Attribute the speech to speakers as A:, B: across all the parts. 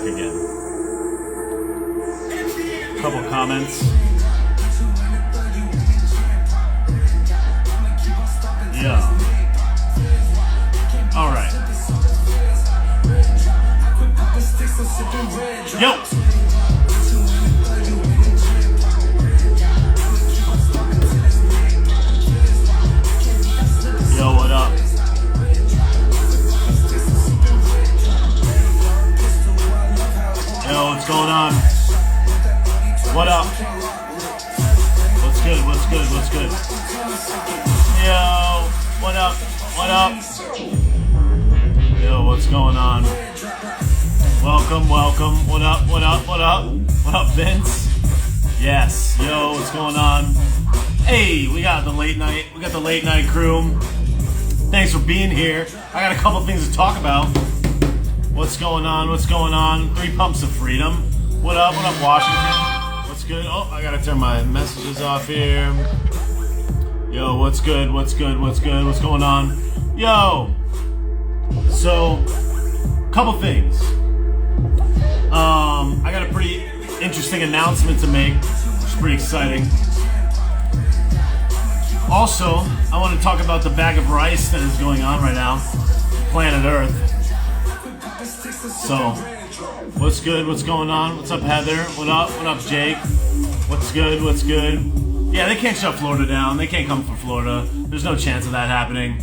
A: back again. A couple comments. Yeah. All right. Yo. Yo, what up? Yo, what's going on? What up? What's good? What's good? What's good? Yo, what up? What up? Yo, what's going on? Welcome, welcome. What up? What up? What up? What up, Vince? Yes. Yo, what's going on? Hey, we got the late night. We got the late night crew. Thanks for being here. I got a couple things to talk about. What's going on? What's going on? 3 pumps of freedom. What up? What up, Washington? What's good? Oh, I gotta turn my messages off here. Yo, what's good? What's good? What's good? What's going on? Yo. So, couple things. I got a pretty interesting announcement to make, which is pretty exciting. Also, I want to talk about the bag of rice that is going on right now, planet Earth. So, what's good? What's going on? What's up, Heather? What up? What up, Jake? What's good? What's good? Yeah, they can't shut Florida down. They can't come from Florida. There's no chance of that happening.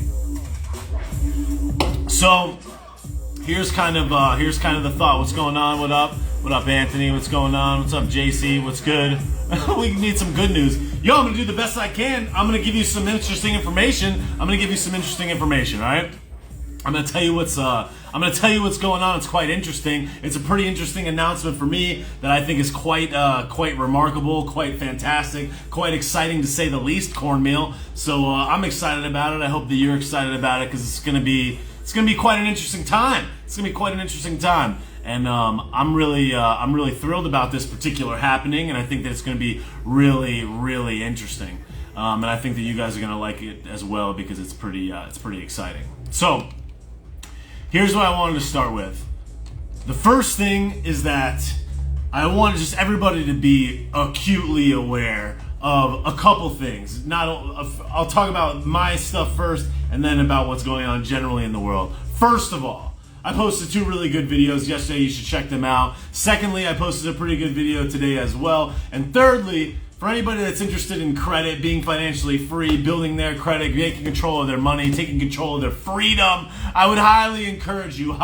A: So, here's kind of the thought. What's going on? What up? What up, Anthony? What's going on? What's up, JC? What's good? We need some good news. Yo, I'm gonna do the best I can. I'm gonna give you some interesting information. All right? I'm gonna tell you what's going on. It's quite interesting. It's a pretty interesting announcement for me that I think is quite remarkable, quite fantastic, quite exciting to say the least. Cornmeal. So I'm excited about it. I hope that you're excited about it because it's gonna be quite an interesting time. And I'm really thrilled about this particular happening, and I think that it's going to be really, really interesting. And I think that you guys are going to like it as well because it's pretty exciting. So, here's what I wanted to start with. The first thing is that I want just everybody to be acutely aware of a couple things. I'll talk about my stuff first, and then about what's going on generally in the world. First of all, I posted 2 really good videos yesterday. You should check them out. Secondly, I posted a pretty good video today as well. And thirdly, for anybody that's interested in credit, being financially free, building their credit, taking control of their money, taking control of their freedom, I would highly encourage you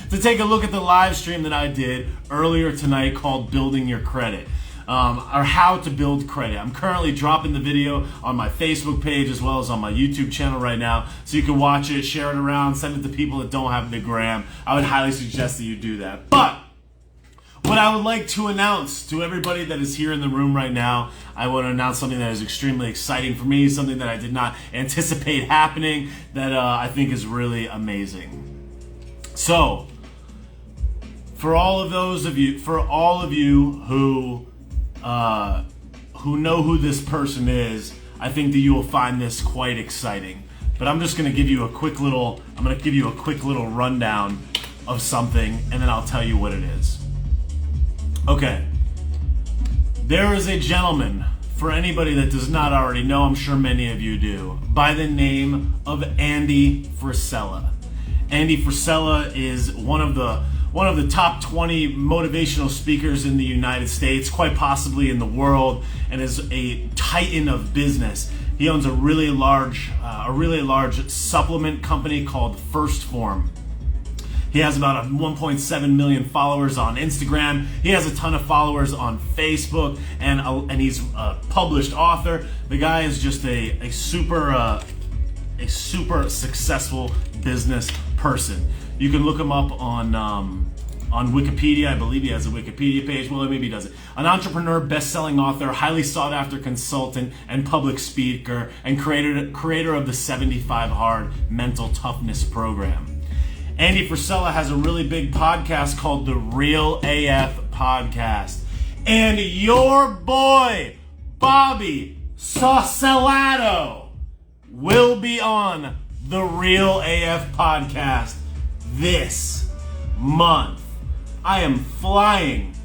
A: to take a look at the live stream that I did earlier tonight called Building Your Credit. Or how to build credit. I'm currently dropping the video on my Facebook page as well as on my YouTube channel right now, so you can watch it, share it around, send it to people that don't have the gram. I would highly suggest that you do that. But what I would like to announce to everybody that is here in the room right now, I want to announce something that is extremely exciting for me, something that I did not anticipate happening, that I think is really amazing. So, for all of you who know who this person is, I think that you will find this quite exciting. But I'm just going to give you a quick little rundown of something, and then I'll tell you what it is. Okay. There is a gentleman, for anybody that does not already know, I'm sure many of you do, by the name of Andy Frisella. Andy Frisella is one of the top 20 motivational speakers in the United States, quite possibly in the world, and is a titan of business. He owns a really large supplement company called First Form. He has about 1.7 million followers on Instagram. He has a ton of followers on Facebook, and he's a published author. The guy is just a super successful business person. You can look him up on Wikipedia. I believe he has a Wikipedia page. Well, maybe he doesn't. An entrepreneur, best-selling author, highly sought-after consultant, and public speaker, and creator of the 75 Hard Mental Toughness Program. Andy Frisella has a really big podcast called The Real AF Podcast. And your boy, Bobby Sausalito, will be on The Real AF Podcast this month, I am flying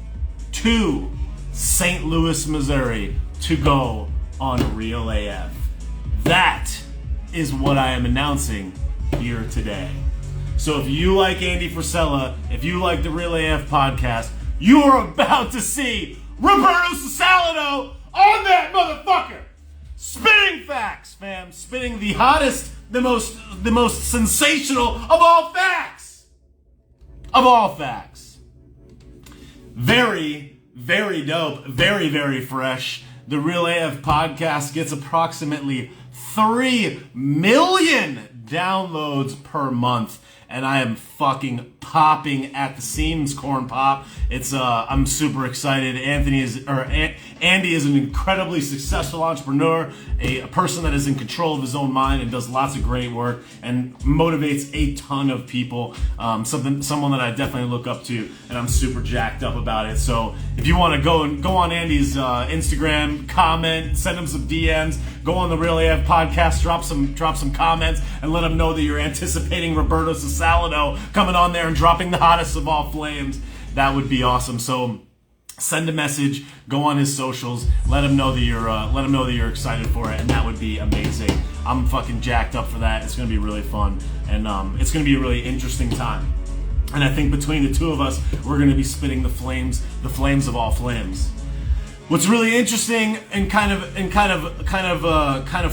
A: to St. Louis, Missouri to go on Real AF. That is what I am announcing here today. So if you like Andy Frisella, if you like the Real AF podcast, you are about to see Roberto Sausalito on that motherfucker. Spitting facts, fam. Spitting the hottest, the most sensational of all facts. Of all facts. Very, very dope. Very, very fresh. The Real AF podcast gets approximately 3 million downloads per month. And I am fucking popping at the seams, Corn Pop. It's I'm super excited. Andy is an incredibly successful entrepreneur, a person that is in control of his own mind and does lots of great work and motivates a ton of people. Someone that I definitely look up to, and I'm super jacked up about it. So if you want to go on Andy's Instagram, comment, send him some DMs, go on the Real AF podcast, drop some comments, and let him know that you're anticipating Roberto Sausalito coming on there and dropping the hottest of all flames. That would be awesome. So send a message, go on his socials, let him know that you're excited for it, and that would be amazing. I'm fucking jacked up for that. It's gonna be really fun, and it's gonna be a really interesting time. And I think between the two of us, we're gonna be spitting the flames of all flames. What's really interesting and kind of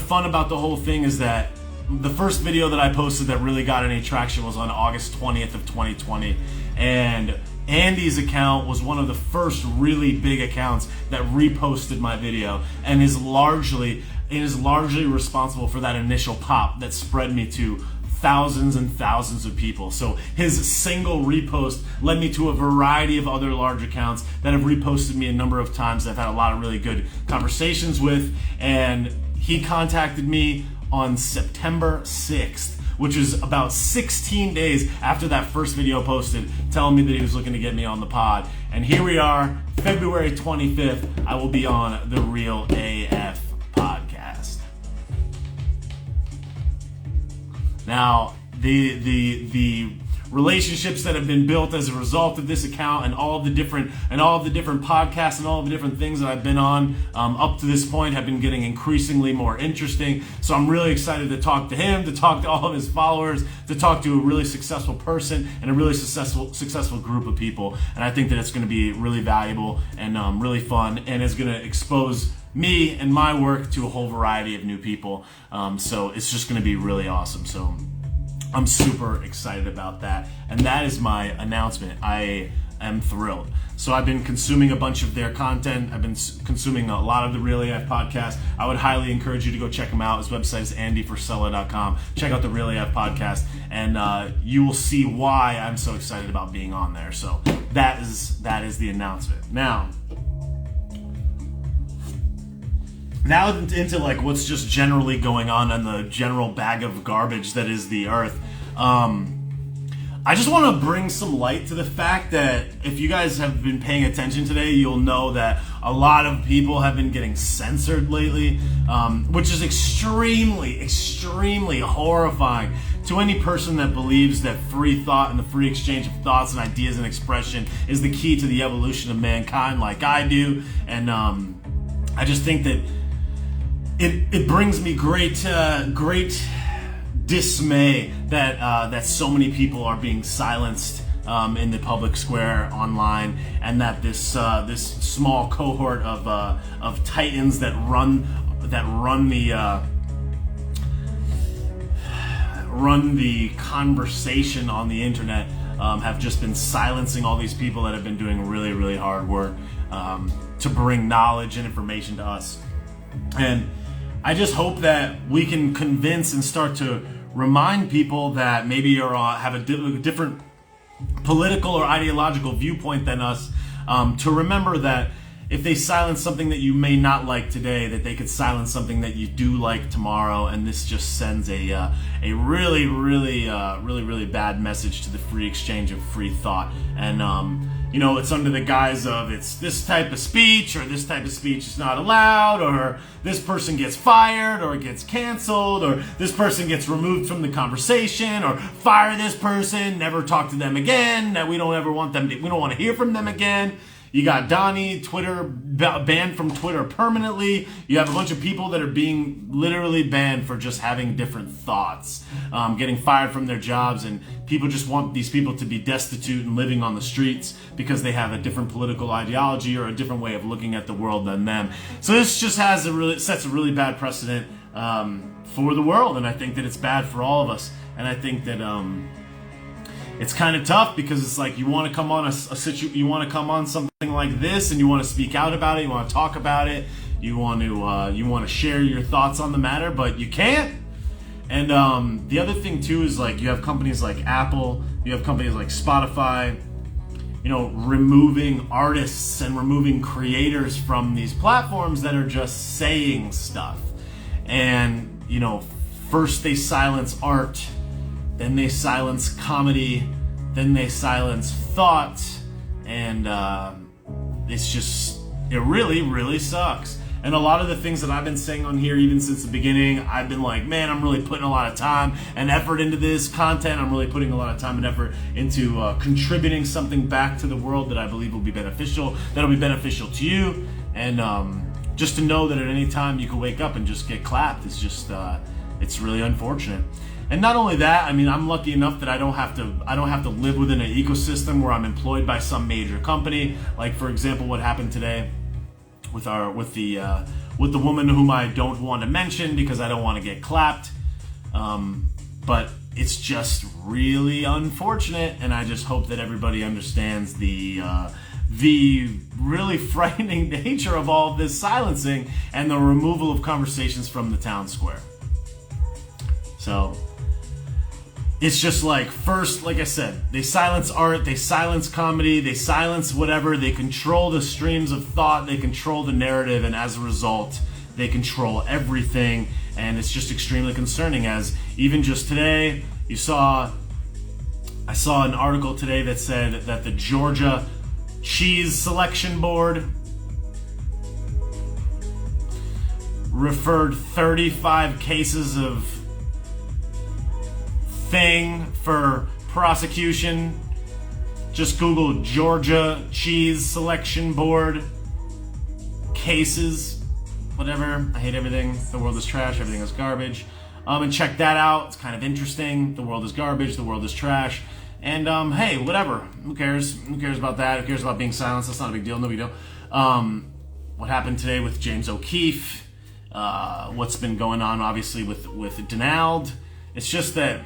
A: fun about the whole thing is that the first video that I posted that really got any traction was on August 20th of 2020, and Andy's account was one of the first really big accounts that reposted my video, and is largely responsible for that initial pop that spread me to thousands and thousands of people. So his single repost led me to a variety of other large accounts that have reposted me a number of times that I've had a lot of really good conversations with, and he contacted me on September 6th, which is about 16 days after that first video posted, telling me that he was looking to get me on the pod. And here we are, February 25th, I will be on the Real AF podcast. Now, the relationships that have been built as a result of this account, and all of the different podcasts and all of the different things that I've been on up to this point have been getting increasingly more interesting. So I'm really excited to talk to him, to talk to all of his followers, to talk to a really successful person and a really successful group of people. And I think that it's going to be really valuable and really fun, and is going to expose me and my work to a whole variety of new people. So it's just going to be really awesome. So I'm super excited about that. And that is my announcement. I am thrilled. So I've been consuming a bunch of their content. I've been consuming a lot of the Real AF podcast. I would highly encourage you to go check him out. His website is andyfrisella.com. Check out the Real AF podcast, and you will see why I'm so excited about being on there. So that is the announcement. Now into like what's just generally going on in the general bag of garbage that is the earth. I just want to bring some light to the fact that if you guys have been paying attention today, you'll know that a lot of people have been getting censored lately, which is extremely, extremely horrifying to any person that believes that free thought and the free exchange of thoughts and ideas and expression is the key to the evolution of mankind, like I do. And I just think that it brings me great dismay that so many people are being silenced in the public square online, and that this small cohort of titans that run the conversation on the internet have just been silencing all these people that have been doing really, really hard work to bring knowledge and information to us. And I just hope that we can convince and start to remind people that maybe have a different political or ideological viewpoint than us, to remember that if they silence something that you may not like today, that they could silence something that you do like tomorrow, and this just sends a really bad message to the free exchange of free thought. And you know, it's under the guise of it's this type of speech, or this type of speech is not allowed, or this person gets fired or gets canceled, or this person gets removed from the conversation, or fire this person, never talk to them again, that we don't ever want them to, we don't want to hear from them again. You got Donnie, Twitter, banned from Twitter permanently. You have a bunch of people that are being literally banned for just having different thoughts, getting fired from their jobs, and people just want these people to be destitute and living on the streets because they have a different political ideology or a different way of looking at the world than them. So this just has sets a really bad precedent for the world, and I think that it's bad for all of us. And I think that it's kind of tough, because it's like you want to come on you want to come on something like this, and you want to speak out about it, you want to talk about it, you want to share your thoughts on the matter, but you can't. And the other thing too is, like, you have companies like Apple, you have companies like Spotify, you know, removing artists and removing creators from these platforms that are just saying stuff. And, you know, first they silence art, then they silence comedy, then they silence thought, and it really sucks. And a lot of the things that I've been saying on here, even since the beginning, I've been like, man, I'm really putting a lot of time and effort into this content. I'm really putting a lot of time and effort into contributing something back to the world that I believe will be beneficial, that'll be beneficial to you. And just to know that at any time you can wake up and just get clapped is just, it's really unfortunate. And not only that, I mean, I'm lucky enough that I don't have to live within an ecosystem where I'm employed by some major company. Like, for example, what happened today with the woman whom I don't want to mention because I don't want to get clapped. But it's just really unfortunate, and I just hope that everybody understands the really frightening nature of all of this silencing and the removal of conversations from the town square. So it's just like, first, like I said, they silence art, they silence comedy, they silence whatever, they control the streams of thought, they control the narrative, and as a result, they control everything. And it's just extremely concerning, as even just today, I saw an article today that said that the Georgia Cheese Selection Board referred 35 cases of thing for prosecution. Just Google Georgia Cheese Selection Board cases, whatever. I hate everything. The world is trash. Everything is garbage. And check that out. It's kind of interesting. The world is garbage. The world is trash. And hey, whatever. Who cares? Who cares about that? Who cares about being silenced? That's not a big deal. No big deal. What happened today with James O'Keefe? What's been going on, obviously, with Donald? It's just that.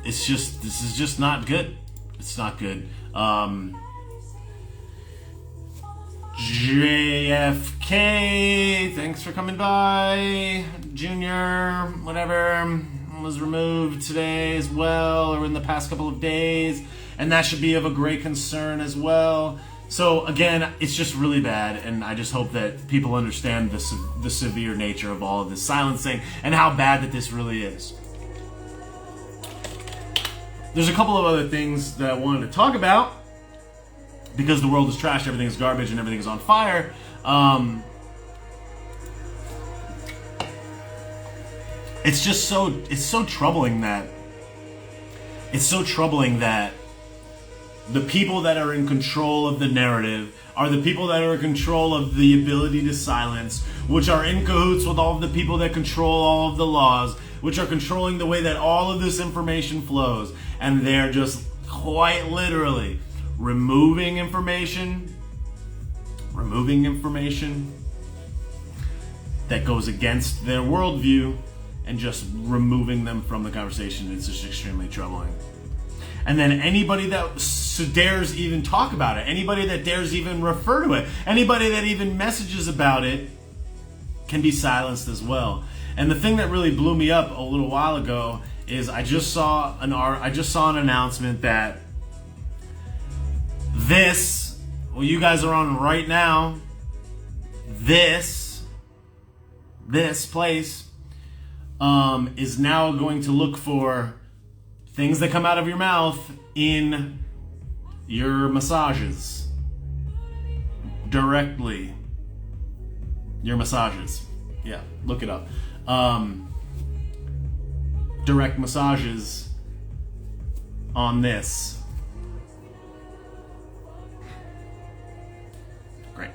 A: This is just not good. It's not good. JFK, thanks for coming by. Junior, whatever, was removed today as well, or in the past couple of days, and that should be of a great concern as well. So again, it's just really bad, and I just hope that people understand the severe nature of all of this silencing and how bad that this really is. There's a couple of other things that I wanted to talk about, because the world is trash, everything is garbage, and everything is on fire. It's so troubling that the people that are in control of the narrative are the people that are in control of the ability to silence, which are in cahoots with all of the people that control all of the laws, which are controlling the way that all of this information flows. And they're just quite literally removing information that goes against their worldview and just removing them from the conversation. It's just extremely troubling. And then anybody that dares even talk about it, anybody that dares even refer to it, anybody that even messages about it can be silenced as well. And the thing that really blew me up a little while ago is I just saw an announcement that this well, you guys are on right now, this place is now going to look for things that come out of your mouth in your massages. Directly. Your massages. Yeah, look it up. Direct massages on this. Great.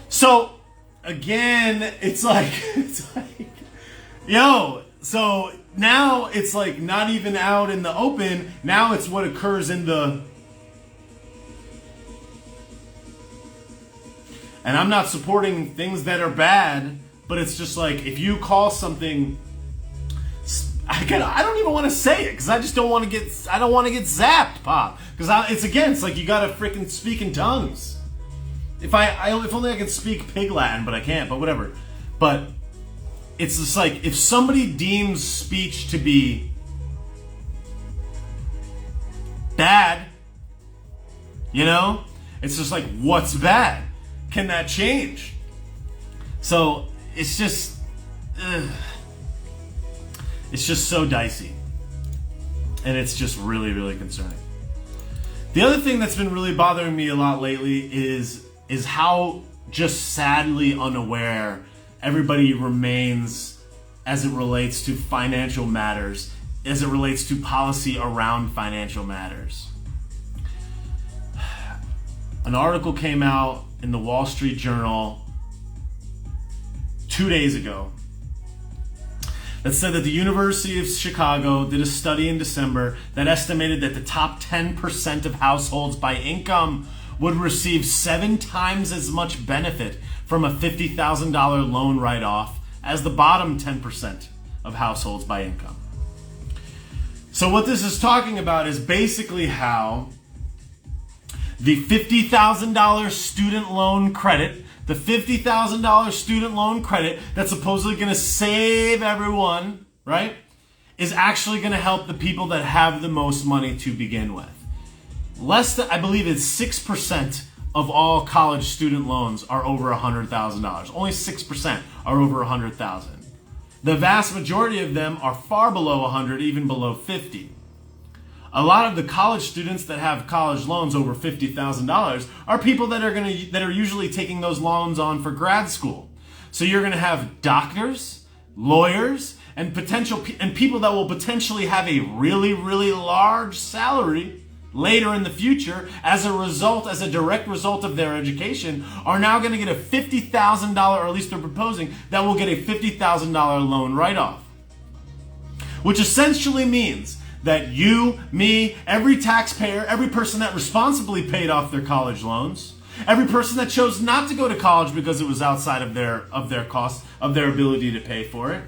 A: So, again, it's like, yo, so now it's like not even out in the open. Now it's what occurs in the... And I'm not supporting things that are bad, but it's just like, if you call something... I don't even want to say it, because I just don't want to get... I don't want to get zapped, Pop. Because it's like you gotta freaking speak in tongues. If only I could speak pig Latin, but I can't, but whatever. But it's just like, if somebody deems speech to be bad, you know? It's just like, what's bad? Can that change? So, it's just so dicey. And it's just really, really concerning. The other thing that's been really bothering me a lot lately is how just sadly unaware everybody remains as it relates to financial matters, as it relates to policy around financial matters. An article came out in the Wall Street Journal 2 days ago that said that the University of Chicago did a study in December that estimated that the top 10% of households by income would receive 7 times as much benefit from a $50,000 loan write-off as the bottom 10% of households by income. So what this is talking about is basically how the $50,000 student loan credit, the $50,000 student loan credit that's supposedly going to save everyone, right, is actually going to help the people that have the most money to begin with. Less than, I believe it's 6% of all college student loans are over $100,000. Only 6% are over $100,000. The vast majority of them are far below 100, even below 50. A lot of the college students that have college loans over $50,000 are people that are usually taking those loans on for grad school. So you're going to have doctors, lawyers, and people that will potentially have a really, really large salary later in the future as a direct result of their education, are now going to get a $50,000, or at least they're proposing that will get a $50,000 loan write-off. Which essentially means that you, me, every taxpayer, every person that responsibly paid off their college loans, every person that chose not to go to college because it was outside of their cost, of their ability to pay for it,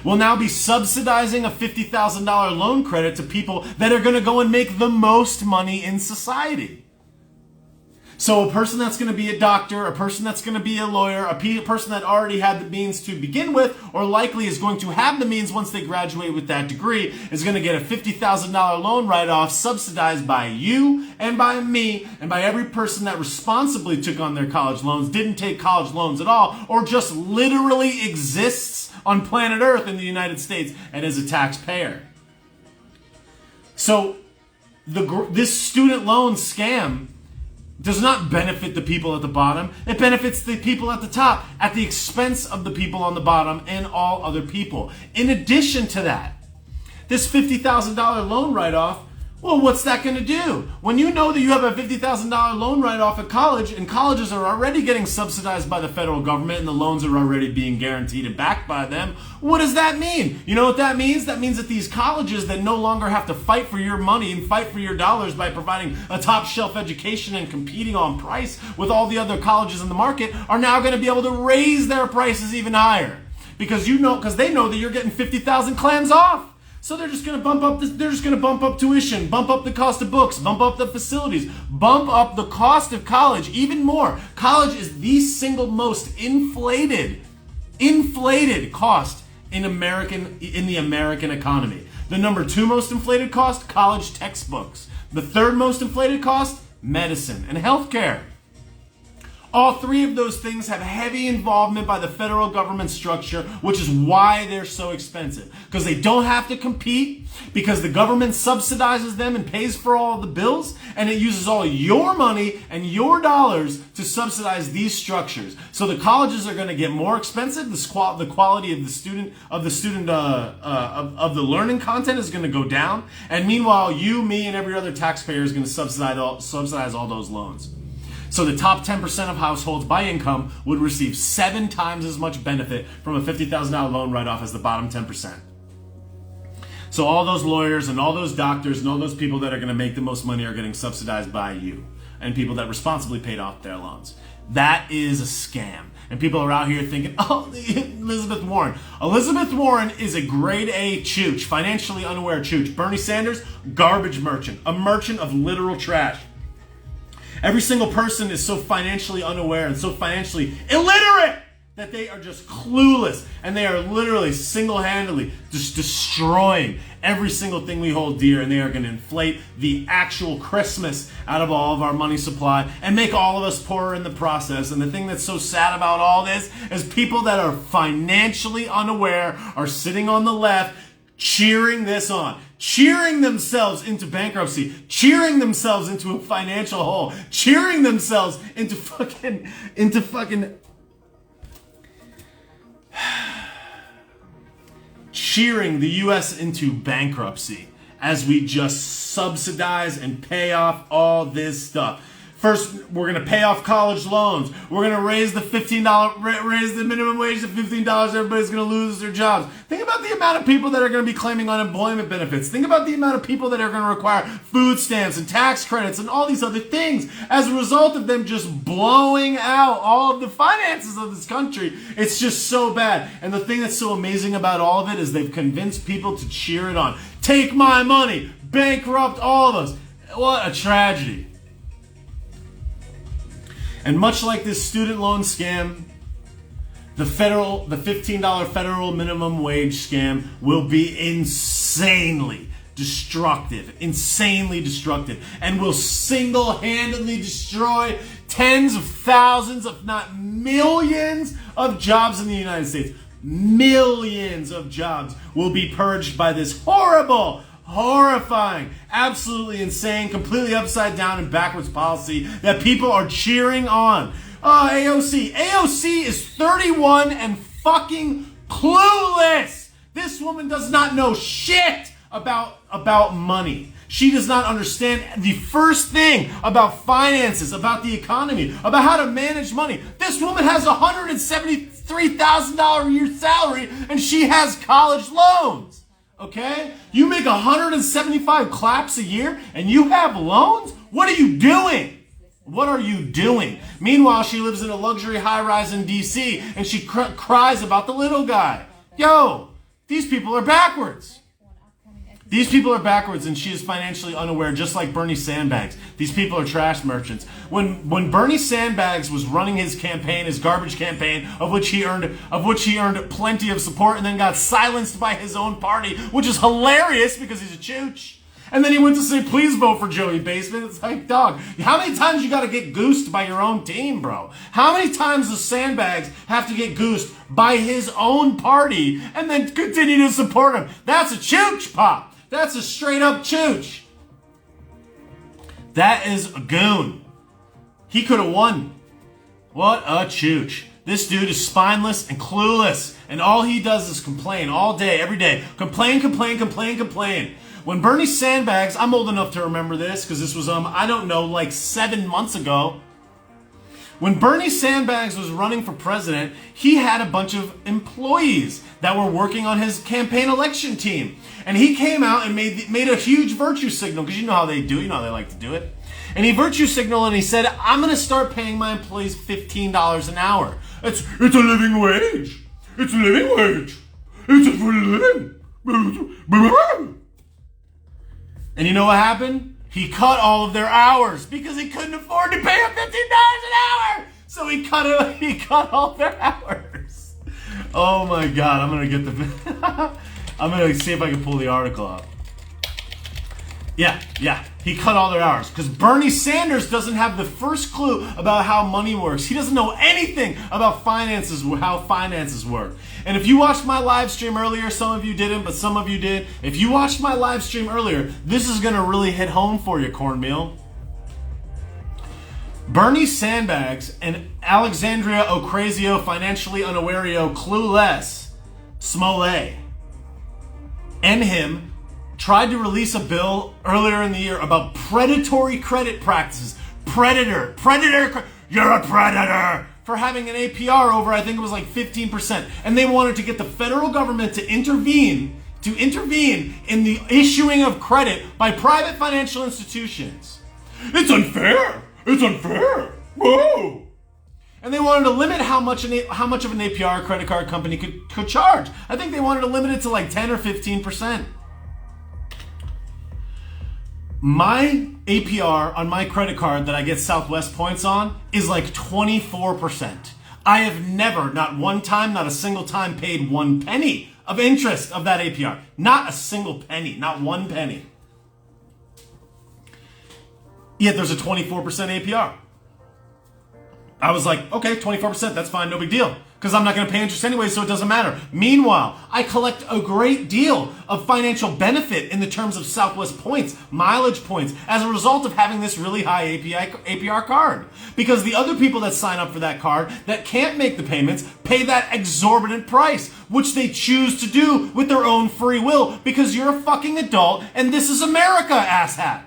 A: will now be subsidizing a $50,000 loan credit to people that are going to go and make the most money in society. So a person that's going to be a doctor, a person that's going to be a lawyer, a person that already had the means to begin with, or likely is going to have the means once they graduate with that degree, is going to get a $50,000 loan write-off subsidized by you and by me and by every person that responsibly took on their college loans, didn't take college loans at all, or just literally exists on planet Earth in the United States and is a taxpayer. So this student loan scam does not benefit the people at the bottom. It benefits the people at the top at the expense of the people on the bottom and all other people. In addition to that, this $50,000 loan write-off, well, what's that going to do? When you know that you have a $50,000 loan write-off at college, and colleges are already getting subsidized by the federal government and the loans are already being guaranteed and backed by them, what does that mean? You know what that means? That means that these colleges that no longer have to fight for your money and fight for your dollars by providing a top shelf education and competing on price with all the other colleges in the market are now going to be able to raise their prices even higher. Because they know that you're getting 50,000 clams off. So they're just going to bump up tuition, bump up the cost of books, bump up the facilities, bump up the cost of college even more. College is the single most inflated cost in the American economy. The number 2 most inflated cost, college textbooks. The 3rd most inflated cost, medicine, and healthcare. All three of those things have heavy involvement by the federal government structure, which is why they're so expensive. Because they don't have to compete, because the government subsidizes them and pays for all the bills, and it uses all your money and your dollars to subsidize these structures. So the colleges are going to get more expensive. The quality of the learning content is going to go down, and meanwhile, you, me, and every other taxpayer is going to subsidize all those loans. So the top 10% of households by income would receive 7 times as much benefit from a $50,000 loan write-off as the bottom 10%. So all those lawyers and all those doctors and all those people that are going to make the most money are getting subsidized by you and people that responsibly paid off their loans. That is a scam. And people are out here thinking, oh, Elizabeth Warren. Elizabeth Warren is a grade A chooch, financially unaware chooch. Bernie Sanders, garbage merchant, a merchant of literal trash. Every single person is so financially unaware and so financially illiterate that they are just clueless, and they are literally single-handedly just destroying every single thing we hold dear, and they are going to inflate the actual Christmas out of all of our money supply and make all of us poorer in the process. And the thing that's so sad about all this is people that are financially unaware are sitting on the left cheering this on, cheering themselves into bankruptcy, cheering themselves into a financial hole, cheering themselves into fucking cheering the U.S. into bankruptcy as we just subsidize and pay off all this stuff. First, we're going to pay off college loans. We're going to raise the minimum wage to $15. Everybody's going to lose their jobs. Think about the amount of people that are going to be claiming unemployment benefits. Think about the amount of people that are going to require food stamps and tax credits and all these other things as a result of them just blowing out all of the finances of this country. It's just so bad. And the thing that's so amazing about all of it is they've convinced people to cheer it on. Take my money. Bankrupt all of us. What a tragedy. And much like this student loan scam, the $15 federal minimum wage scam will be insanely destructive, and will single-handedly destroy tens of thousands, if not millions, of jobs in the United States. Millions of jobs will be purged by this horrifying, absolutely insane, completely upside down and backwards policy that people are cheering on. Oh, AOC. AOC is 31 and fucking clueless. This woman does not know shit about money. She does not understand the first thing about finances, about the economy, about how to manage money. This woman has a $173,000 a year salary and she has college loans. Okay? You make 175 claps a year and you have loans? What are you doing? What are you doing? Meanwhile, she lives in a luxury high-rise in D.C. and she cries about the little guy. Yo, these people are backwards. These people are backwards, and she is financially unaware, just like Bernie Sandbags. These people are trash merchants. When Bernie Sandbags was running his campaign, his garbage campaign, of which he earned plenty of support, and then got silenced by his own party, which is hilarious because he's a chooch. And then he went to say, please vote for Joey Basement. It's like, dog, how many times you got to get goosed by your own team, bro? How many times does Sandbags have to get goosed by his own party and then continue to support him? That's a chooch, pop. That's a straight up chooch. That is a goon. He could have won. What a chooch. This dude is spineless and clueless, and all he does is complain all day, every day. Complain. When Bernie Sandbags, I'm old enough to remember this because this was, like 7 months ago. When Bernie Sandbags was running for president, he had a bunch of employees that were working on his campaign election team. And he came out and made a huge virtue signal, because you know how they do, you know how they like to do it. And he virtue signaled and he said, I'm going to start paying my employees $15 an hour. It's a living wage. It's a living wage. It's a living. And you know what happened? He cut all of their hours because he couldn't afford to pay them $15 an hour. So he cut all their hours. Oh my God, I'm going to get I'm going to see if I can pull the article up. Yeah. He cut all their hours because Bernie Sanders doesn't have the first clue about how money works. He doesn't know anything about finances, how finances work. And if you watched my live stream earlier, some of you didn't, but some of you did. If you watched my live stream earlier, this is going to really hit home for you, cornmeal. Bernie Sandbags and Alexandria Ocasio, financially unawario, clueless, Smollett, and him tried to release a bill earlier in the year about predatory credit practices. Predator, you're a predator for having an APR over, I think it was like 15%. And they wanted to get the federal government to intervene in the issuing of credit by private financial institutions. It's unfair. Whoa. And they wanted to limit how much of an APR a credit card company could charge. I think they wanted to limit it to like 10 or 15%. My APR on my credit card that I get Southwest points on is like 24%. I have never, not one time, not a single time, paid 1 penny of interest of that APR. Not a single penny, not 1 penny. Yet there's a 24% APR. I was like, okay, 24%, that's fine, no big deal. Because I'm not going to pay interest anyway, so it doesn't matter. Meanwhile, I collect a great deal of financial benefit in the terms of Southwest points, mileage points, as a result of having this really high APR card. Because the other people that sign up for that card that can't make the payments pay that exorbitant price, which they choose to do with their own free will because you're a fucking adult and this is America, asshat.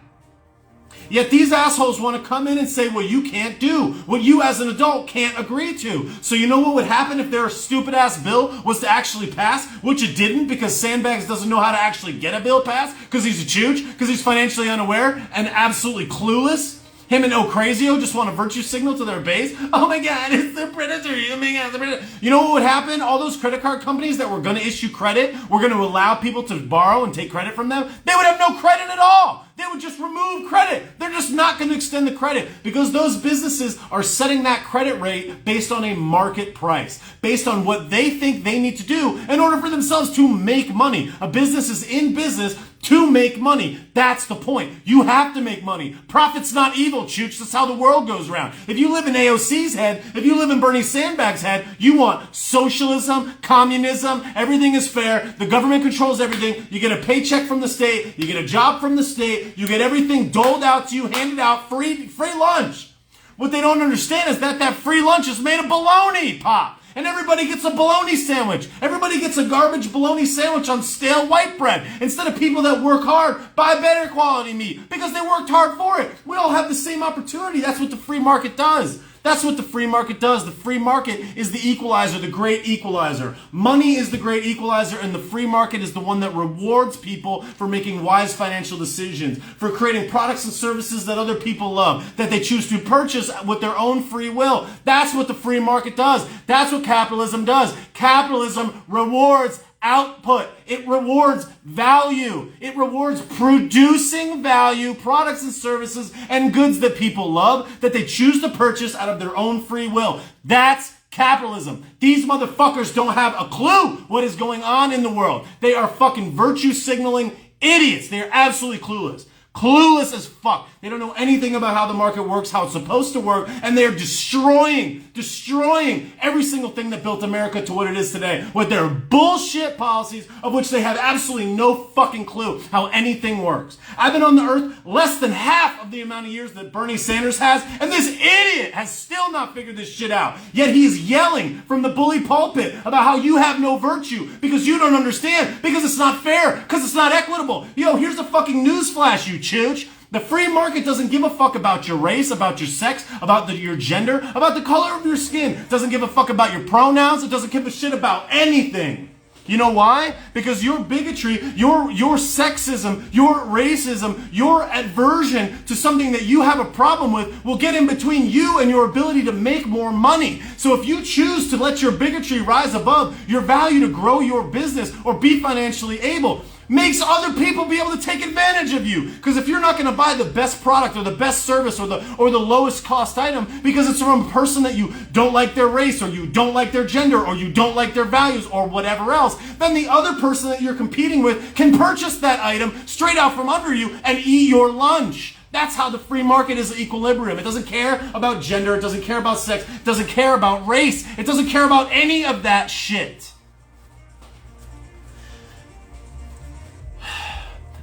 A: Yet these assholes want to come in and say what you can't do, what you as an adult can't agree to. So you know what would happen if their stupid ass bill was to actually pass, which it didn't because Sandbags doesn't know how to actually get a bill passed because he's a chooch, because he's financially unaware and absolutely clueless. Him and Ocasio just want a virtue signal to their base. Oh my God, it's the predator. Oh my God, the predator. You know what would happen? All those credit card companies that were going to issue credit, were going to allow people to borrow and take credit from them, they would have no credit at all. They would just remove credit. They're just not going to extend the credit because those businesses are setting that credit rate based on a market price, based on what they think they need to do in order for themselves to make money. A business is in business to make money. That's the point. You have to make money. Profit's not evil, chooch. That's how the world goes around. If you live in AOC's head, if you live in Bernie Sandbags' head, you want socialism, communism, everything is fair, the government controls everything, you get a paycheck from the state, you get a job from the state, you get everything doled out to you, handed out, free lunch. What they don't understand is that free lunch is made of bologna pop. And everybody gets a bologna sandwich. Everybody gets a garbage bologna sandwich on stale white bread. Instead of people that work hard, buy better quality meat because they worked hard for it. We all have the same opportunity. That's what the free market does. That's what the free market does. The free market is the equalizer, the great equalizer. Money is the great equalizer, and the free market is the one that rewards people for making wise financial decisions, for creating products and services that other people love, that they choose to purchase with their own free will. That's what the free market does. That's what capitalism does. Capitalism rewards output. It rewards value. It rewards producing value, products and services and goods that people love, that they choose to purchase out of their own free will. That's capitalism. These motherfuckers don't have a clue what is going on in the world. They are fucking virtue signaling idiots. They are absolutely clueless. Clueless as fuck. They don't know anything about how the market works, how it's supposed to work, and they're destroying every single thing that built America to what it is today with their bullshit policies of which they have absolutely no fucking clue how anything works. I've been on the earth less than half of the amount of years that Bernie Sanders has, and this idiot has still not figured this shit out. Yet he is yelling from the bully pulpit about how you have no virtue because you don't understand, because it's not fair, because it's not equitable. Yo, here's a fucking newsflash, you chooch. The free market doesn't give a fuck about your race, about your sex, about your gender, about the color of your skin. It doesn't give a fuck about your pronouns. It doesn't give a shit about anything. You know why? Because your bigotry, your sexism, your racism, your aversion to something that you have a problem with will get in between you and your ability to make more money. So if you choose to let your bigotry rise above your value to grow your business or be financially able, Makes other people be able to take advantage of you. Because if you're not going to buy the best product or the best service or the lowest cost item because it's from a person that you don't like their race or you don't like their gender or you don't like their values or whatever else, then the other person that you're competing with can purchase that item straight out from under you and eat your lunch. That's how the free market is equilibrium. It doesn't care about gender. It doesn't care about sex. It doesn't care about race. It doesn't care about any of that shit.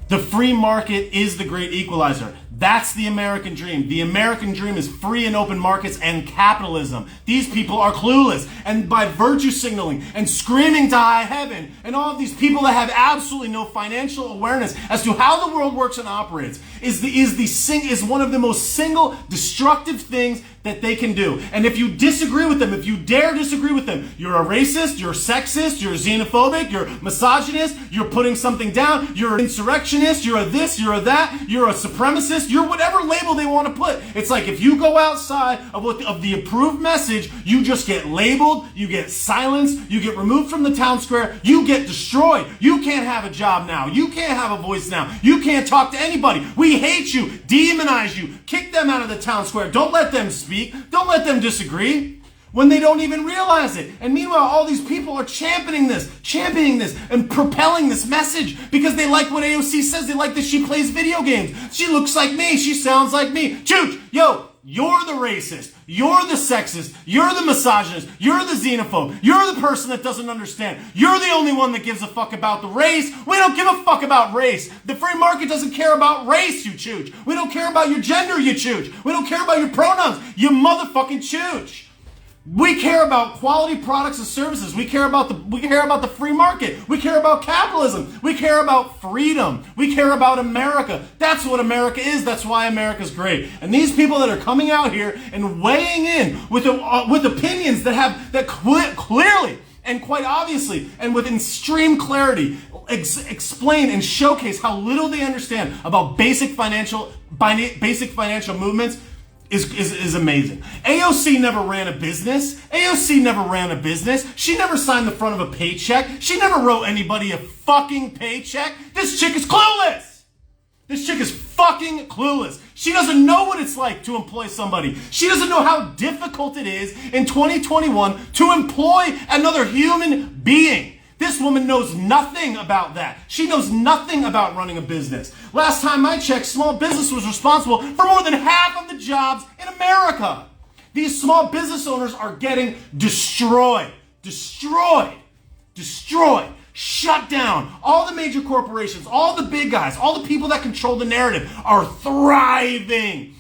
A: The free market is the great equalizer. That's the American dream. The American dream is free and open markets and capitalism. These people are clueless. And by virtue signaling and screaming to high heaven, and all of these people that have absolutely no financial awareness as to how the world works and operates is one of the most single destructive things that they can do. And if you disagree with them, if you dare disagree with them, you're a racist, you're a sexist, you're xenophobic, you're misogynist, you're putting something down, you're an insurrectionist, you're a this, you're a that, you're a supremacist, you're whatever label they want to put. It's like if you go outside of the approved message, you just get labeled, you get silenced, you get removed from the town square, you get destroyed. You can't have a job now. You can't have a voice now. You can't talk to anybody. We hate you, demonize you, kick them out of the town square. Don't let them speak. Don't let them disagree when they don't even realize it. And meanwhile, all these people are championing this, and propelling this message because they like what AOC says. They like that she plays video games. She looks like me. She sounds like me. Chooch, yo, you're the racist. You're the sexist. You're the misogynist. You're the xenophobe. You're the person that doesn't understand. You're the only one that gives a fuck about the race. We don't give a fuck about race. The free market doesn't care about race, you chooch. We don't care about your gender, you chooch. We don't care about your pronouns, you motherfucking chooch. We care about quality products and services. We care about the free market. We care about capitalism. We care about freedom. We care about America. That's what America is. That's why America's great. And these people that are coming out here and weighing in with opinions that clearly and quite obviously and with extreme clarity explain and showcase how little they understand about basic financial movements is amazing. AOC never ran a business. She never signed the front of a paycheck. She never wrote anybody a fucking paycheck. This chick is clueless. This chick is fucking clueless. She doesn't know what it's like to employ somebody. She doesn't know how difficult it is in 2021 to employ another human being. This woman knows nothing about that. She knows nothing about running a business. Last time I checked, small business was responsible for more than half of the jobs in America. These small business owners are getting destroyed. Shut down. All the major corporations, all the big guys, all the people that control the narrative are thriving.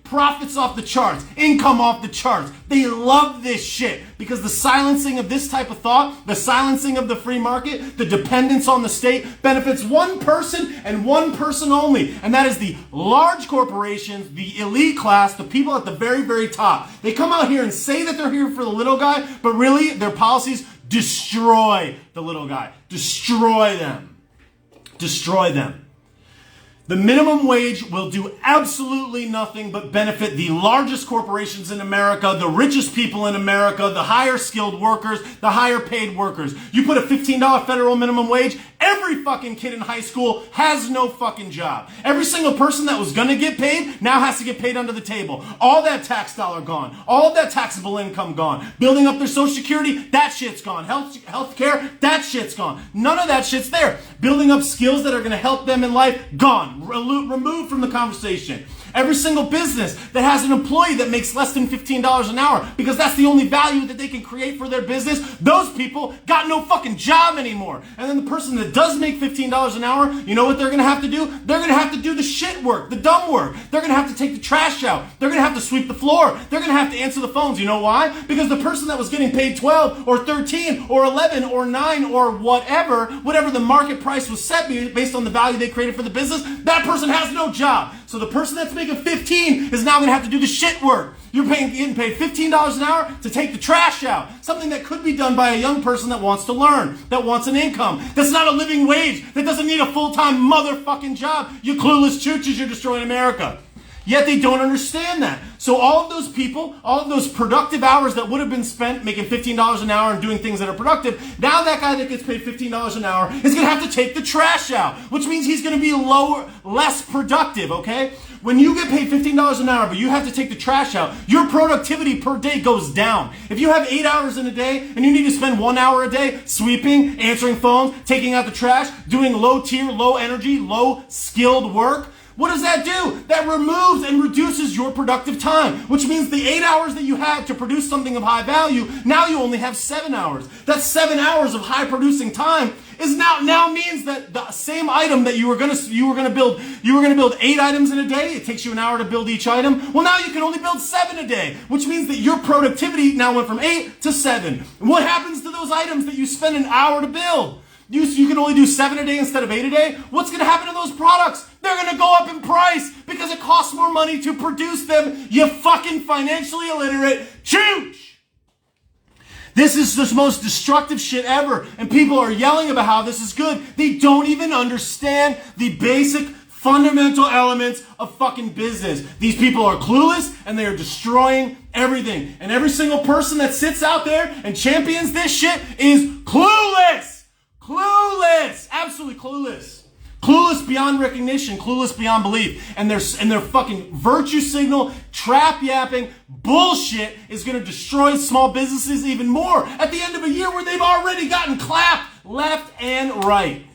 A: Profits off the charts, income off the charts. They love this shit because the silencing of this type of thought, the silencing of the free market, the dependence on the state benefits one person and one person only. And that is the large corporations, the elite class, the people at the very, very top. They come out here and say that they're here for the little guy, but really their policies destroy the little guy. Destroy them. The minimum wage will do absolutely nothing but benefit the largest corporations in America, the richest people in America, the higher skilled workers, the higher paid workers. You put a $15 federal minimum wage, every fucking kid in high school has no fucking job. Every single person that was gonna get paid now has to get paid under the table. All that tax dollar gone. All of that taxable income gone. Building up their social security, that shit's gone. Health care, that shit's gone. None of that shit's there. Building up skills that are gonna help them in life, gone. Removed from the conversation. Every single business that has an employee that makes less than $15 an hour because that's the only value that they can create for their business, those people got no fucking job anymore. And then the person that does make $15 an hour, you know what they're going to have to do? They're going to have to do the shit work, the dumb work. They're going to have to take the trash out. They're going to have to sweep the floor. They're going to have to answer the phones. You know why? Because the person that was getting paid 12 or 13 or 11 or 9 or whatever the market price was set based on the value they created for the business, that person has no job. So the person that's making 15 is now going to have to do the shit work. You're getting paid $15 an hour to take the trash out. Something that could be done by a young person that wants to learn, that wants an income. That's not a living wage. That doesn't need a full-time motherfucking job. You clueless chooches, you're destroying America. Yet they don't understand that. So all of those people, all of those productive hours that would have been spent making $15 an hour and doing things that are productive, now that guy that gets paid $15 an hour is going to have to take the trash out, which means he's going to be less productive, okay? When you get paid $15 an hour, but you have to take the trash out, your productivity per day goes down. If you have 8 hours in a day and you need to spend 1 hour a day sweeping, answering phones, taking out the trash, doing low tier, low energy, low skilled work, what does that do? That removes and reduces your productive time, which means the 8 hours that you had to produce something of high value, now you only have 7 hours. That 7 hours of high producing time is now means that the same item that you were gonna build 8 items in a day. It takes you an hour to build each item. Well, now you can only build 7 a day, which means that your productivity now went from 8 to 7. And what happens to those items that you spend an hour to build? You can only do 7 a day instead of 8 a day. What's going to happen to those products? They're going to go up in price because it costs more money to produce them, you fucking financially illiterate chooch. This is the most destructive shit ever, and people are yelling about how this is good. They don't even understand the basic fundamental elements of fucking business. These people are clueless and they are destroying everything. And every single person that sits out there and champions this shit is clueless. Clueless, absolutely clueless. Clueless beyond recognition, clueless beyond belief. And their fucking virtue signal, trap yapping bullshit is going to destroy small businesses even more at the end of a year where they've already gotten clapped left and right.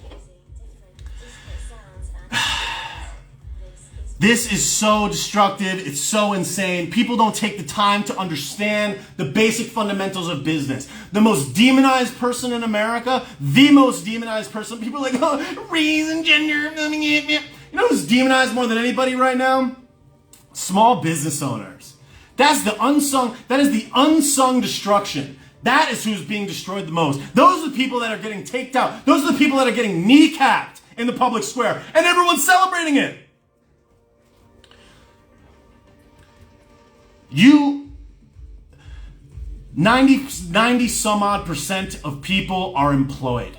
A: This is so destructive. It's so insane. People don't take the time to understand the basic fundamentals of business. The most demonized person in America, the most demonized person. People are like, oh, race and gender. You know who's demonized more than anybody right now? Small business owners. That is the unsung destruction. That is who's being destroyed the most. Those are the people that are getting taked out. Those are the people that are getting kneecapped in the public square. And everyone's celebrating it. 90 some odd % of people are employed.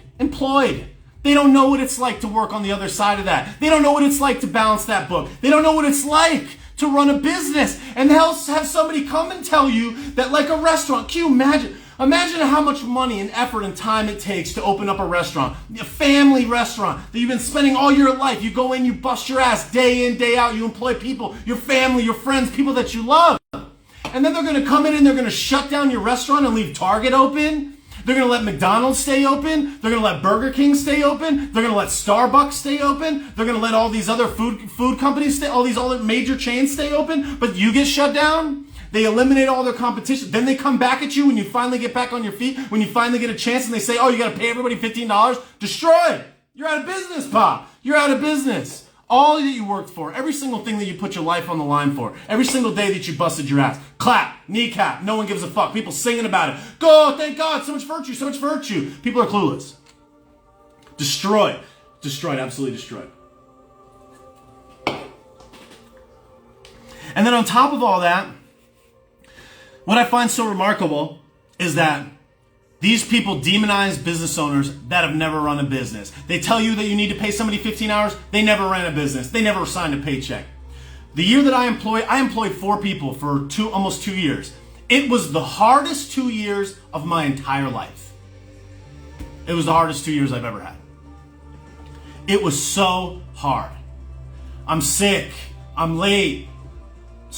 A: They don't know what it's like to work on the other side of that. They don't know what it's like to balance that book. They don't know what it's like to run a business. And they'll have somebody come and tell you that, like a restaurant, can you imagine? Imagine how much money and effort and time it takes to open up a restaurant, a family restaurant that you've been spending all your life. You go in, you bust your ass day in, day out. You employ people, your family, your friends, people that you love. And then they're going to come in and they're going to shut down your restaurant and leave Target open. They're going to let McDonald's stay open. They're going to let Burger King stay open. They're going to let Starbucks stay open. They're going to let all these other food companies stay, all these other major chains stay open. But you get shut down. They eliminate all their competition. Then they come back at you when you finally get back on your feet, when you finally get a chance, and they say, oh, you got to pay everybody $15. Destroy. You're out of business, Pop. You're out of business. All that you worked for, every single thing that you put your life on the line for, every single day that you busted your ass, clap, kneecap, no one gives a fuck. People singing about it. Go, thank God, so much virtue, so much virtue. People are clueless. Destroyed. Destroyed, absolutely destroyed. And then on top of all that, what I find so remarkable is that these people demonize business owners that have never run a business. They tell you that you need to pay somebody 15 hours. They never ran a business. They never signed a paycheck. The year that I employed 4 people for almost 2 years. It was the hardest 2 years of my entire life. It was the hardest 2 years I've ever had. It was so hard. I'm sick. I'm late.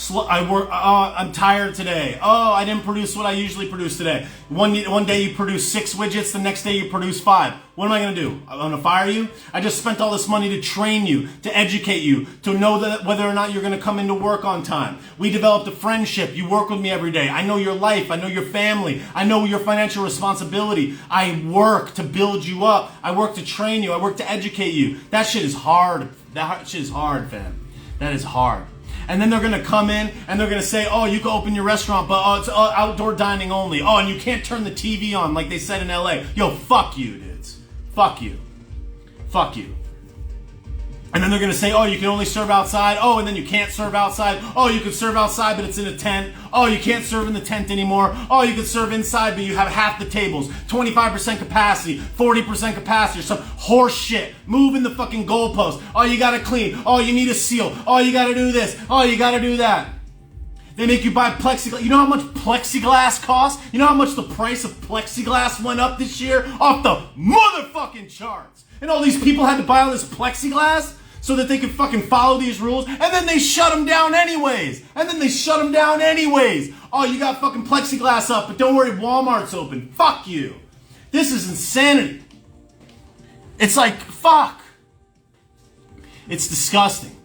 A: I'm tired today. Oh, I didn't produce what I usually produce today. One day you produce 6 widgets, the next day you produce 5. What am I going to do? I'm going to fire you? I just spent all this money to train you, to educate you, to know that whether or not you're going to come into work on time. We developed a friendship. You work with me every day. I know your life. I know your family. I know your financial responsibility. I work to build you up. I work to train you. I work to educate you. That shit is hard. That shit is hard, fam. That is hard. And then they're going to come in and they're going to say, oh, you can open your restaurant, but it's outdoor dining only. Oh, and you can't turn the TV on like they said in LA. Yo, fuck you, dudes. Fuck you. Fuck you. And then they're going to say, oh, you can only serve outside. Oh, and then you can't serve outside. Oh, you can serve outside, but it's in a tent. Oh, you can't serve in the tent anymore. Oh, you can serve inside, but you have half the tables. 25% capacity, 40% capacity, or some horse shit. Moving the fucking goalpost. Oh, you got to clean. Oh, you need a seal. Oh, you got to do this. Oh, you got to do that. They make you buy plexiglass. You know how much plexiglass costs? You know how much the price of plexiglass went up this year? Off the motherfucking charts. And all these people had to buy all this plexiglass so that they could fucking follow these rules, and then they shut them down anyways. Oh, you got fucking plexiglass up, but don't worry, Walmart's open. Fuck you. This is insanity. It's like, fuck. It's disgusting.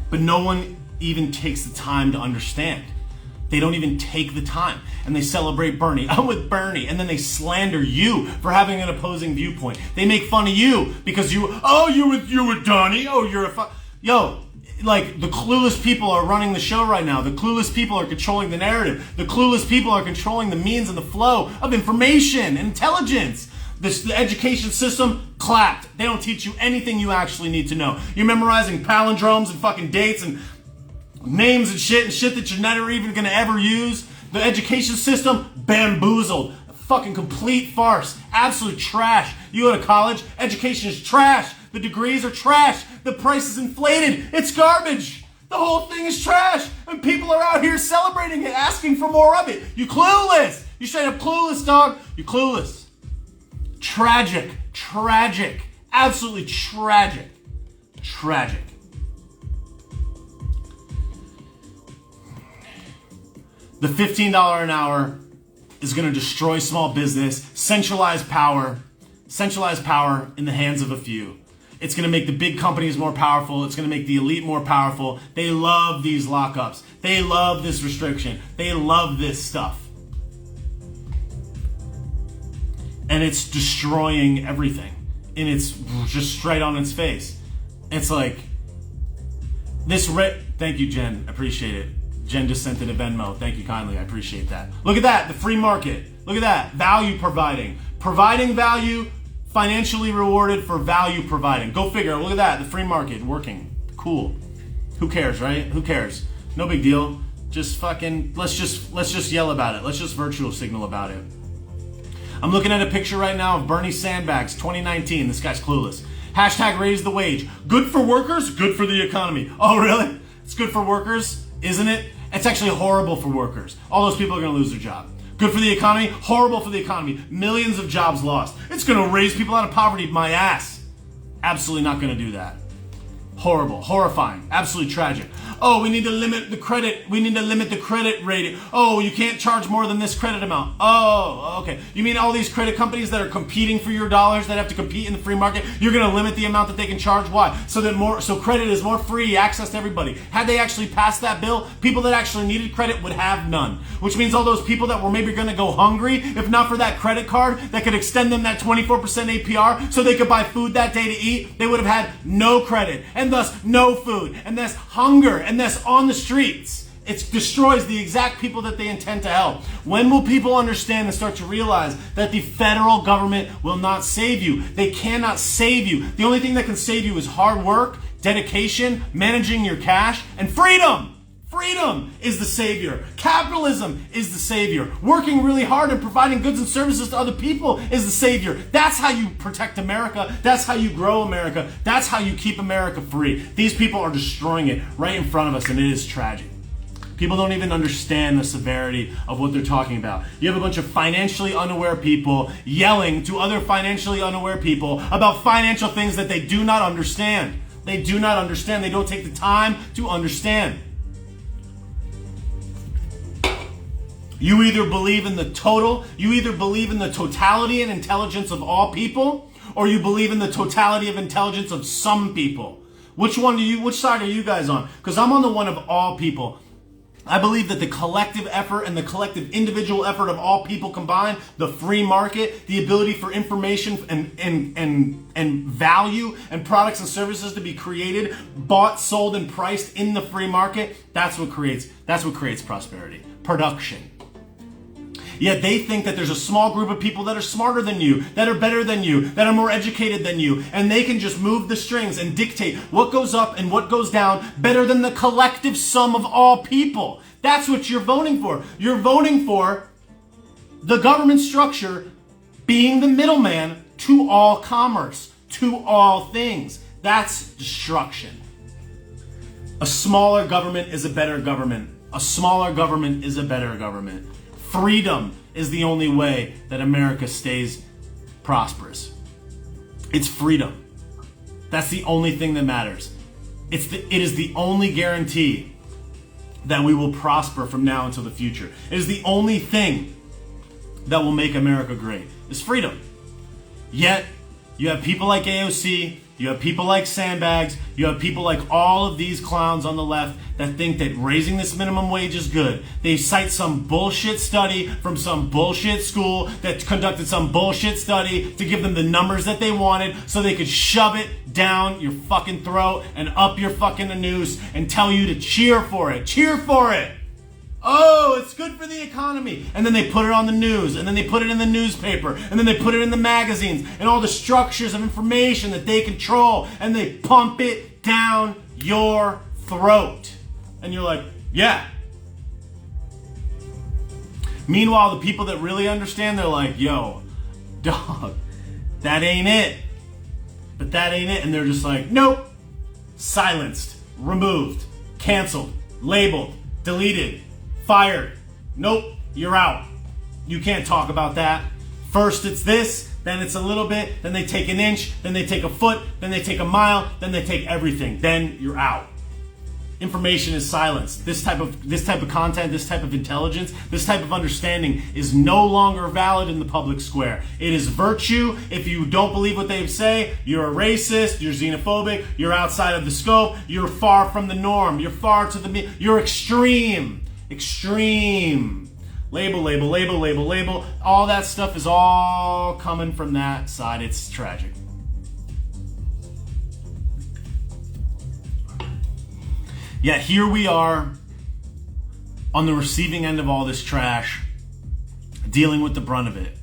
A: But no one even takes the time to understand. They don't even take the time, and they celebrate Bernie. I'm with Bernie, and then they slander you for having an opposing viewpoint. They make fun of you because you're with Donnie. Oh, you're a yo. Like, the clueless people are running the show right now. The clueless people are controlling the narrative. The clueless people are controlling the means and the flow of information and intelligence. The education system clapped. They don't teach you anything you actually need to know. You're memorizing palindromes and fucking dates and names and shit that you're never even gonna ever use. The education system, bamboozled. A fucking complete farce. Absolute trash. You go to college, education is trash. The degrees are trash. The price is inflated. It's garbage. The whole thing is trash. And people are out here celebrating it, asking for more of it. You clueless. You straight up clueless, dog. You clueless. Tragic. Absolutely tragic. The $15 an hour is going to destroy small business, centralize power in the hands of a few. It's going to make the big companies more powerful. It's going to make the elite more powerful. They love these lockups. They love this restriction. They love this stuff. And it's destroying everything. And it's just straight on its face. It's like, thank you, Jen. I appreciate it. Jen just sent in a Venmo. Thank you kindly. I appreciate that. Look at that. The free market. Look at that. Value providing. Providing value, financially rewarded for value providing. Go figure. Look at that. The free market working. Cool. Who cares, right? Who cares? No big deal. Just fucking, let's just yell about it. Let's just virtual signal about it. I'm looking at a picture right now of Bernie Sandbags 2019. This guy's clueless. Hashtag raise the wage. Good for workers, good for the economy. Oh, really? It's good for workers, isn't it? It's actually horrible for workers. All those people are going to lose their job. Good for the economy, horrible for the economy. Millions of jobs lost. It's going to raise people out of poverty, my ass. Absolutely not going to do that. Horrible, horrifying, absolutely tragic. Oh, we need to limit the credit. We need to limit the credit rating. Oh, you can't charge more than this credit amount. Oh, okay. You mean all these credit companies that are competing for your dollars, that have to compete in the free market, you're going to limit the amount that they can charge? Why? So credit is more free access to everybody. Had they actually passed that bill, people that actually needed credit would have none. Which means all those people that were maybe going to go hungry, if not for that credit card that could extend them that 24% APR so they could buy food that day to eat, they would have had no credit, and thus no food, and thus hunger, and thus on the streets. It destroys the exact people that they intend to help. When will people understand and start to realize that the federal government will not save you? They cannot save you. The only thing that can save you is hard work, dedication, managing your cash, and freedom. Freedom is the savior. Capitalism is the savior. Working really hard and providing goods and services to other people is the savior. That's how you protect America. That's how you grow America. That's how you keep America free. These people are destroying it right in front of us, and it is tragic. People don't even understand the severity of what they're talking about. You have a bunch of financially unaware people yelling to other financially unaware people about financial things that they do not understand. They do not understand. They don't take the time to understand. You either believe in the totality and intelligence of all people, or you believe in the totality of intelligence of some people. Which side are you guys on? Because I'm on the one of all people. I believe that the collective effort and the collective individual effort of all people combined, the free market, the ability for information and value and products and services to be created, bought, sold, and priced in the free market, that's what creates prosperity. Production. Yet they think that there's a small group of people that are smarter than you, that are better than you, that are more educated than you, and they can just move the strings and dictate what goes up and what goes down better than the collective sum of all people. That's what you're voting for. You're voting for the government structure being the middleman to all commerce, to all things. That's destruction. A smaller government is a better government. A smaller government is a better government. Freedom is the only way that America stays prosperous. It's freedom. That's the only thing that matters. It is the only guarantee that we will prosper from now until the future. It is the only thing that will make America great, is freedom. Yet, you have people like AOC, you have people like Sandbags, you have people like all of these clowns on the left that think that raising this minimum wage is good. They cite some bullshit study from some bullshit school that conducted some bullshit study to give them the numbers that they wanted so they could shove it down your fucking throat and up your fucking noose and tell you to cheer for it. Cheer for it! Oh, it's good for the economy. And then they put it on the news, and then they put it in the newspaper, and then they put it in the magazines, and all the structures of information that they control, and they pump it down your throat. And you're like, yeah. Meanwhile, the people that really understand, they're like, yo, dog, that ain't it. But that ain't it. And they're just like, nope. Silenced, removed, canceled, labeled, deleted, fired. Nope, you're out. You can't talk about that. First it's this, then it's a little bit, then they take an inch, then they take a foot, then they take a mile, then they take everything. Then you're out. Information is silenced. This type of content, this type of intelligence, this type of understanding is no longer valid in the public square. It is virtue. If you don't believe what they say, you're a racist, you're xenophobic, you're outside of the scope, you're far from the norm, you're far to the, you're extreme. Extreme. Label, label, label, label, label. All that stuff is all coming from that side. It's tragic. Yet here we are on the receiving end of all this trash, dealing with the brunt of it.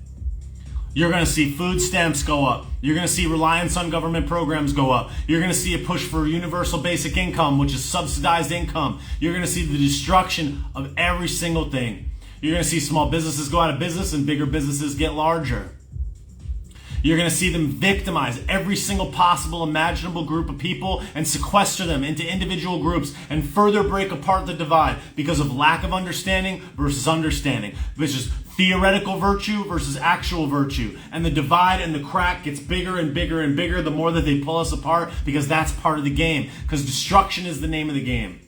A: You're going to see food stamps go up. You're going to see reliance on government programs go up. You're going to see a push for universal basic income, which is subsidized income. You're going to see the destruction of every single thing. You're going to see small businesses go out of business and bigger businesses get larger. You're going to see them victimize every single possible imaginable group of people and sequester them into individual groups and further break apart the divide because of lack of understanding versus understanding, which is theoretical virtue versus actual virtue. And the divide and the crack gets bigger and bigger and bigger the more that they pull us apart, because that's part of the game. Because destruction is the name of the game.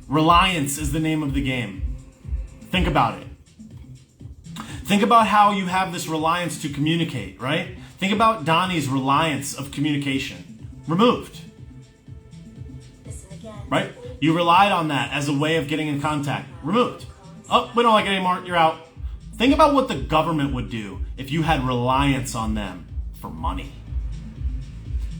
A: Reliance is the name of the game. Think about it. Think about how you have this reliance to communicate, right? Think about Donnie's reliance of communication. Removed. Right? You relied on that as a way of getting in contact. Removed. Oh, we don't like it anymore. You're out. Think about what the government would do if you had reliance on them for money.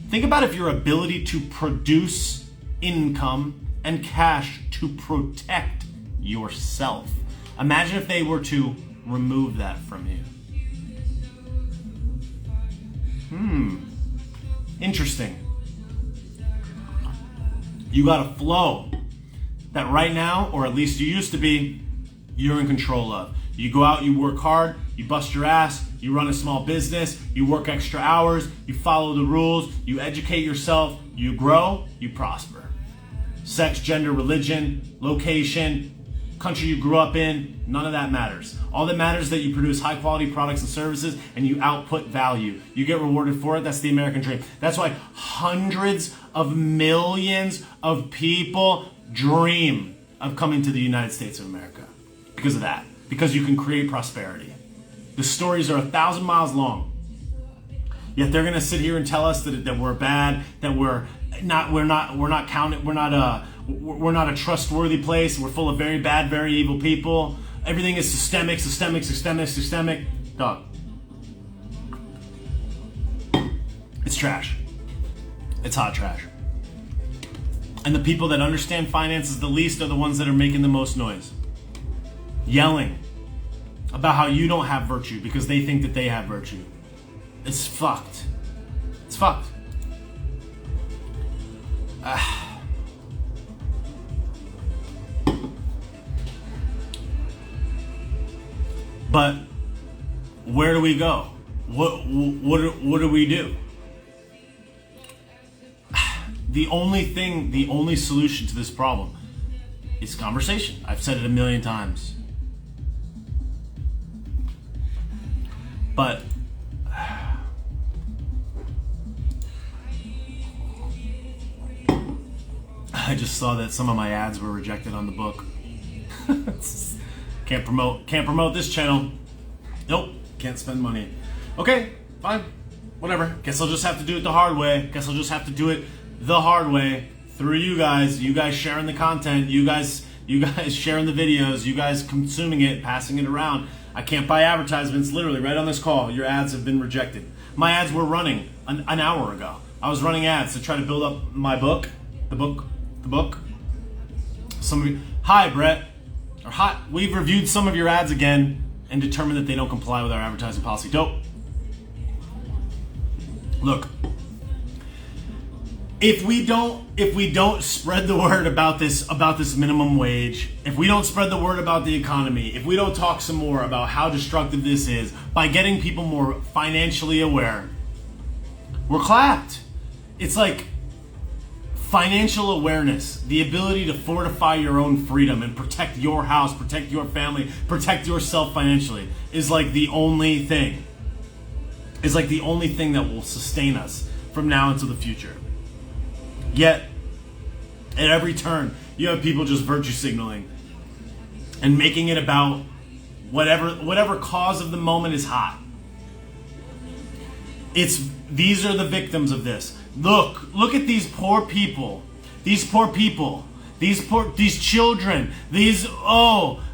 A: Think about if your ability to produce income and cash to protect yourself. Imagine if they were to remove that from you. Interesting. You got a flow that right now, or at least you used to be, you're in control of. You go out, you work hard, you bust your ass, you run a small business, you work extra hours, you follow the rules, you educate yourself, you grow, you prosper. Sex, gender, religion, location, country you grew up in, none of that matters. All that matters is that you produce high quality products and services and you output value. You get rewarded for it. That's the American dream. That's why hundreds of millions of people dream of coming to the United States of America. Because of that. Because you can create prosperity. The stories are 1,000 miles long. Yet they're gonna sit here and tell us that we're bad, that we're not a trustworthy place. We're full of very bad, very evil people. Everything is systemic. Dog. It's trash. It's hot trash. And the people that understand finances the least are the ones that are making the most noise. Yelling about how you don't have virtue because they think that they have virtue. It's fucked. It's fucked. But where do we go? What do we do? The only solution to this problem is conversation. I've said it a million times. But I just saw that some of my ads were rejected on the book. Can't promote this channel. Nope, can't spend money. Okay, fine, whatever. Guess I'll just have to do it the hard way. Guess I'll just have to do it the hard way through you guys sharing the content, you guys sharing the videos, you guys consuming it, passing it around. I can't buy advertisements, literally right on this call. Your ads have been rejected. My ads were running an hour ago. I was running ads to try to build up my book, the book. Some of you, hi Brett, or hi, we've reviewed some of your ads again and determined that they don't comply with our advertising policy. Dope. Look, if we don't spread the word about this minimum wage, if we don't spread the word about the economy, if we don't talk some more about how destructive this is by getting people more financially aware, we're clapped. It's like financial awareness, the ability to fortify your own freedom and protect your house, protect your family, protect yourself financially is like the only thing. Is like the only thing that will sustain us from now until the future. Yet, at every turn, you have people just virtue signaling and making it about whatever cause of the moment is hot. These are the victims of this. Look at these poor people. These children.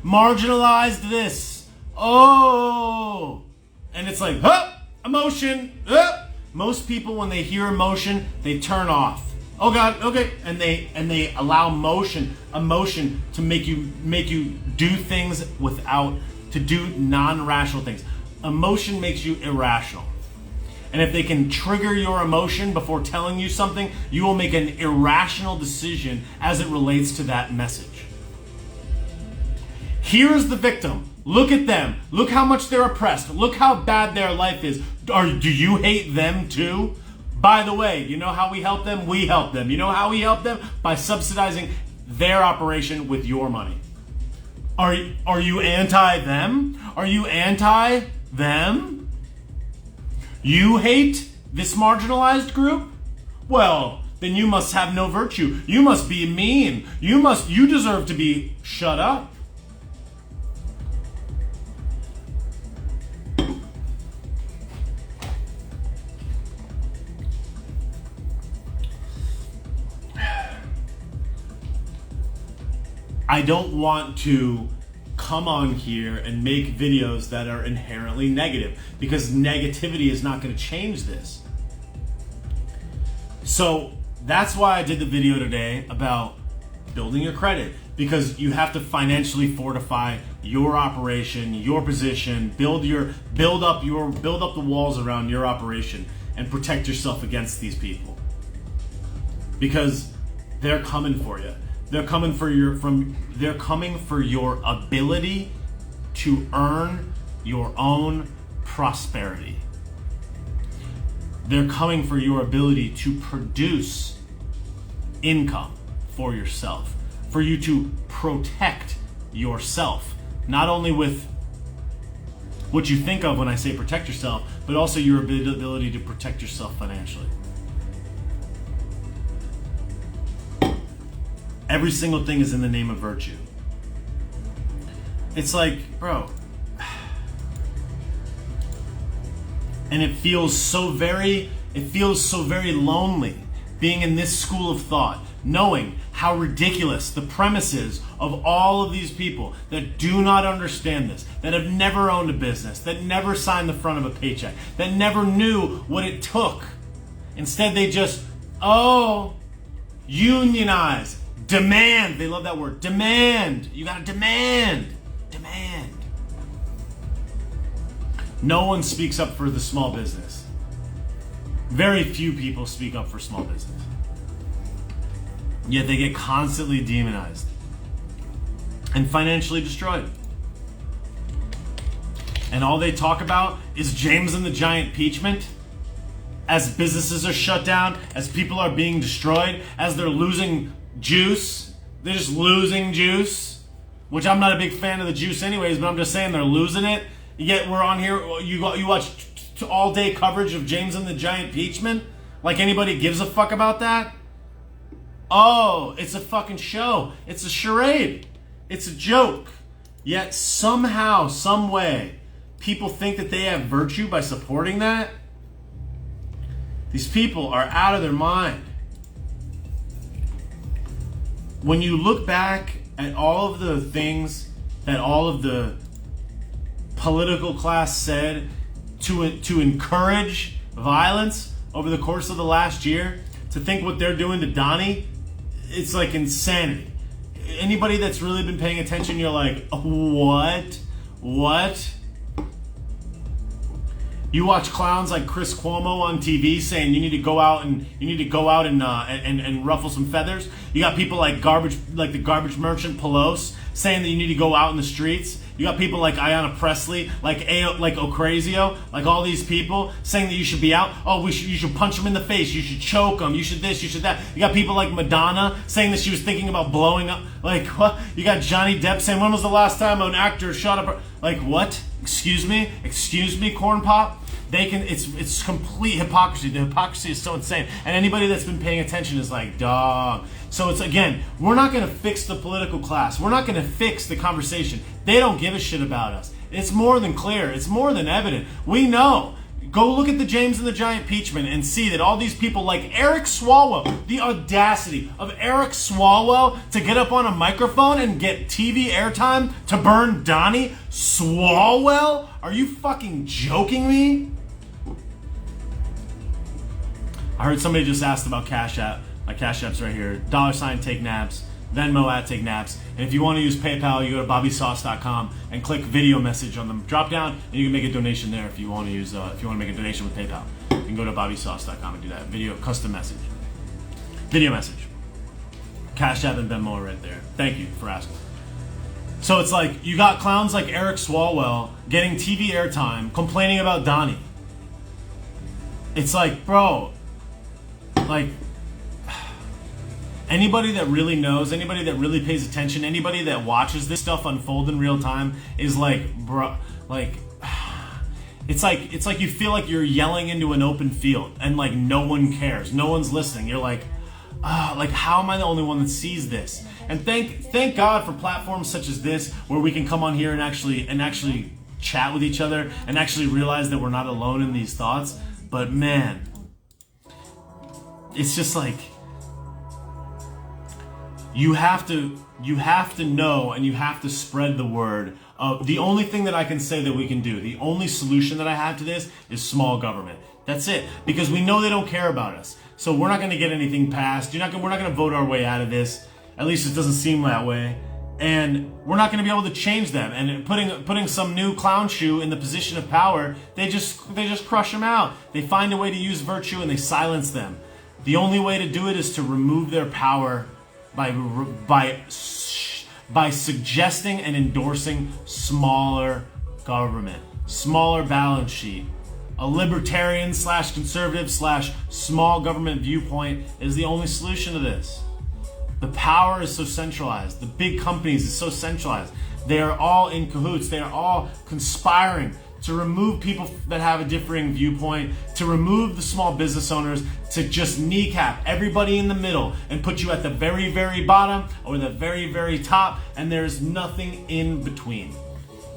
A: Marginalized this. And it's like, emotion. Most people, when they hear emotion, they turn off. Oh God, okay, and they allow emotion to make you do things to do non-rational things. Emotion makes you irrational. And if they can trigger your emotion before telling you something, you will make an irrational decision as it relates to that message. Here's the victim. Look at them. Look how much they're oppressed. Look how bad their life is. Do you hate them too? By the way, you know how we help them? We help them. You know how we help them? By subsidizing their operation with your money. Are you anti-them? Are you anti-them? You hate this marginalized group? Well, then you must have no virtue. You must be mean. You deserve to be shut up. I don't want to come on here and make videos that are inherently negative because negativity is not going to change this. So that's why I did the video today about building your credit, because you have to financially fortify your operation, your position, build up the walls around your operation and protect yourself against these people. Because they're coming for you. They're coming for your ability to earn your own prosperity. They're coming for your ability to produce income for yourself, for you to protect yourself, not only with what you think of when I say protect yourself, but also your ability to protect yourself financially. Every single thing is in the name of virtue. It's like, bro, and it feels so very lonely being in this school of thought, knowing how ridiculous the premise is of all of these people that do not understand this, that have never owned a business, that never signed the front of a paycheck, that never knew what it took. Instead, they just, unionize. Demand. They love that word. Demand. You gotta demand. Demand. No one speaks up for the small business. Very few people speak up for small business. Yet they get constantly demonized and financially destroyed. And all they talk about is James and the Giant impeachment. As businesses are shut down, as people are being destroyed, as they're losing juice. They're just losing juice, which I'm not a big fan of the juice anyways, but I'm just saying they're losing it. Yet we're on here, you watch all day coverage of James and the Giant impeachment, like anybody gives a fuck about that. Oh, it's a fucking show. It's a charade. It's a joke. Yet somehow, some way, people think that they have virtue by supporting that. These people are out of their mind. When you look back at all of the things that all of the political class said to encourage violence over the course of the last year, to think what they're doing to Donnie, it's like insanity. Anybody that's really been paying attention, you're like, what? What? You watch clowns like Chris Cuomo on TV saying you need to go out and ruffle some feathers. You got people like the garbage merchant Pelosi saying that you need to go out in the streets. You got people like Ayanna Pressley, like Ocasio, like all these people saying that you should be out. Oh, you should punch them in the face. You should choke them. You should this. You should that. You got people like Madonna saying that she was thinking about blowing up. Like what? You got Johnny Depp saying, when was the last time an actor shot up? Like what? Excuse me, corn pop. It's complete hypocrisy. The hypocrisy is so insane. And anybody that's been paying attention is like, dog. So it's, again, we're not going to fix the political class. We're not going to fix the conversation. They don't give a shit about us. It's more than clear. It's more than evident. We know. Go look at the James and the Giant impeachment and see that all these people like Eric Swalwell, the audacity of Eric Swalwell to get up on a microphone and get TV airtime to burn Donnie Swalwell? Are you fucking joking me? I heard somebody just asked about Cash App. My Cash App's right here. $ take naps. Venmo at take naps. And if you want to use PayPal, you go to bobbysauce.com and click video message on the drop down, and you can make a donation there if you want to use if you want to make a donation with PayPal. You can go to bobbysauce.com and do that. Video custom message. Video message. Cash App and Venmo are right there. Thank you for asking. So it's like you got clowns like Eric Swalwell getting TV airtime complaining about Donnie. It's like, bro, like, anybody that really knows, anybody that really pays attention, anybody that watches this stuff unfold in real time is like, bro, like, it's like you feel like you're yelling into an open field and like no one cares, no one's listening. You're like, like, how am I the only one that sees this? And thank God for platforms such as this where we can come on here and actually chat with each other and actually realize that we're not alone in these thoughts. But man, it's just like, you have to know and you have to spread the word of the only thing that I can say that we can do. The only solution that I have to this is small government. That's it. Because we know they don't care about us. So we're not going to get anything passed. We're not going to vote our way out of this. At least it doesn't seem that way. And we're not going to be able to change them. And putting some new clown shoe in the position of power, they just crush them out. They find a way to use virtue and they silence them. The only way to do it is to remove their power by suggesting and endorsing smaller government, smaller balance sheet. A libertarian / conservative / small government viewpoint is the only solution to this. The power is so centralized. The big companies is so centralized. They are all in cahoots. They are all conspiring to remove people that have a differing viewpoint, to remove the small business owners, to just kneecap everybody in the middle and put you at the very, very bottom or the very, very top, and there's nothing in between.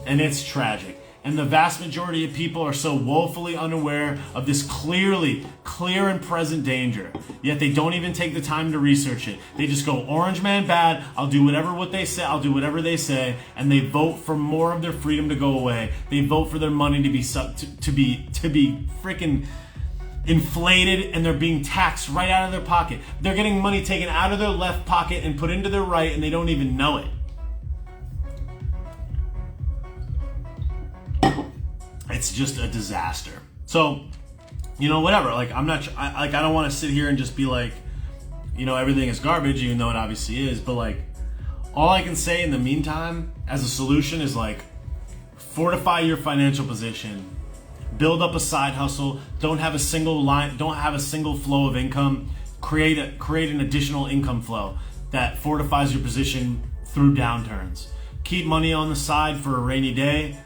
A: And it's tragic. And the vast majority of people are so woefully unaware of this clear and present danger. Yet they don't even take the time to research it. They just go, Orange Man bad, I'll do whatever they say, and they vote for more of their freedom to go away. They vote for their money to be freaking inflated, and they're being taxed right out of their pocket. They're getting money taken out of their left pocket and put into their right, and they don't even know it. it's just a disaster. So, you know, whatever. Like, I don't want to sit here and just be like, you know, everything is garbage, even though it obviously is. But like, all I can say in the meantime, as a solution, is like, fortify your financial position, build up a side hustle. Don't have a single flow of income. Create an additional income flow that fortifies your position through downturns. Keep money on the side for a rainy day.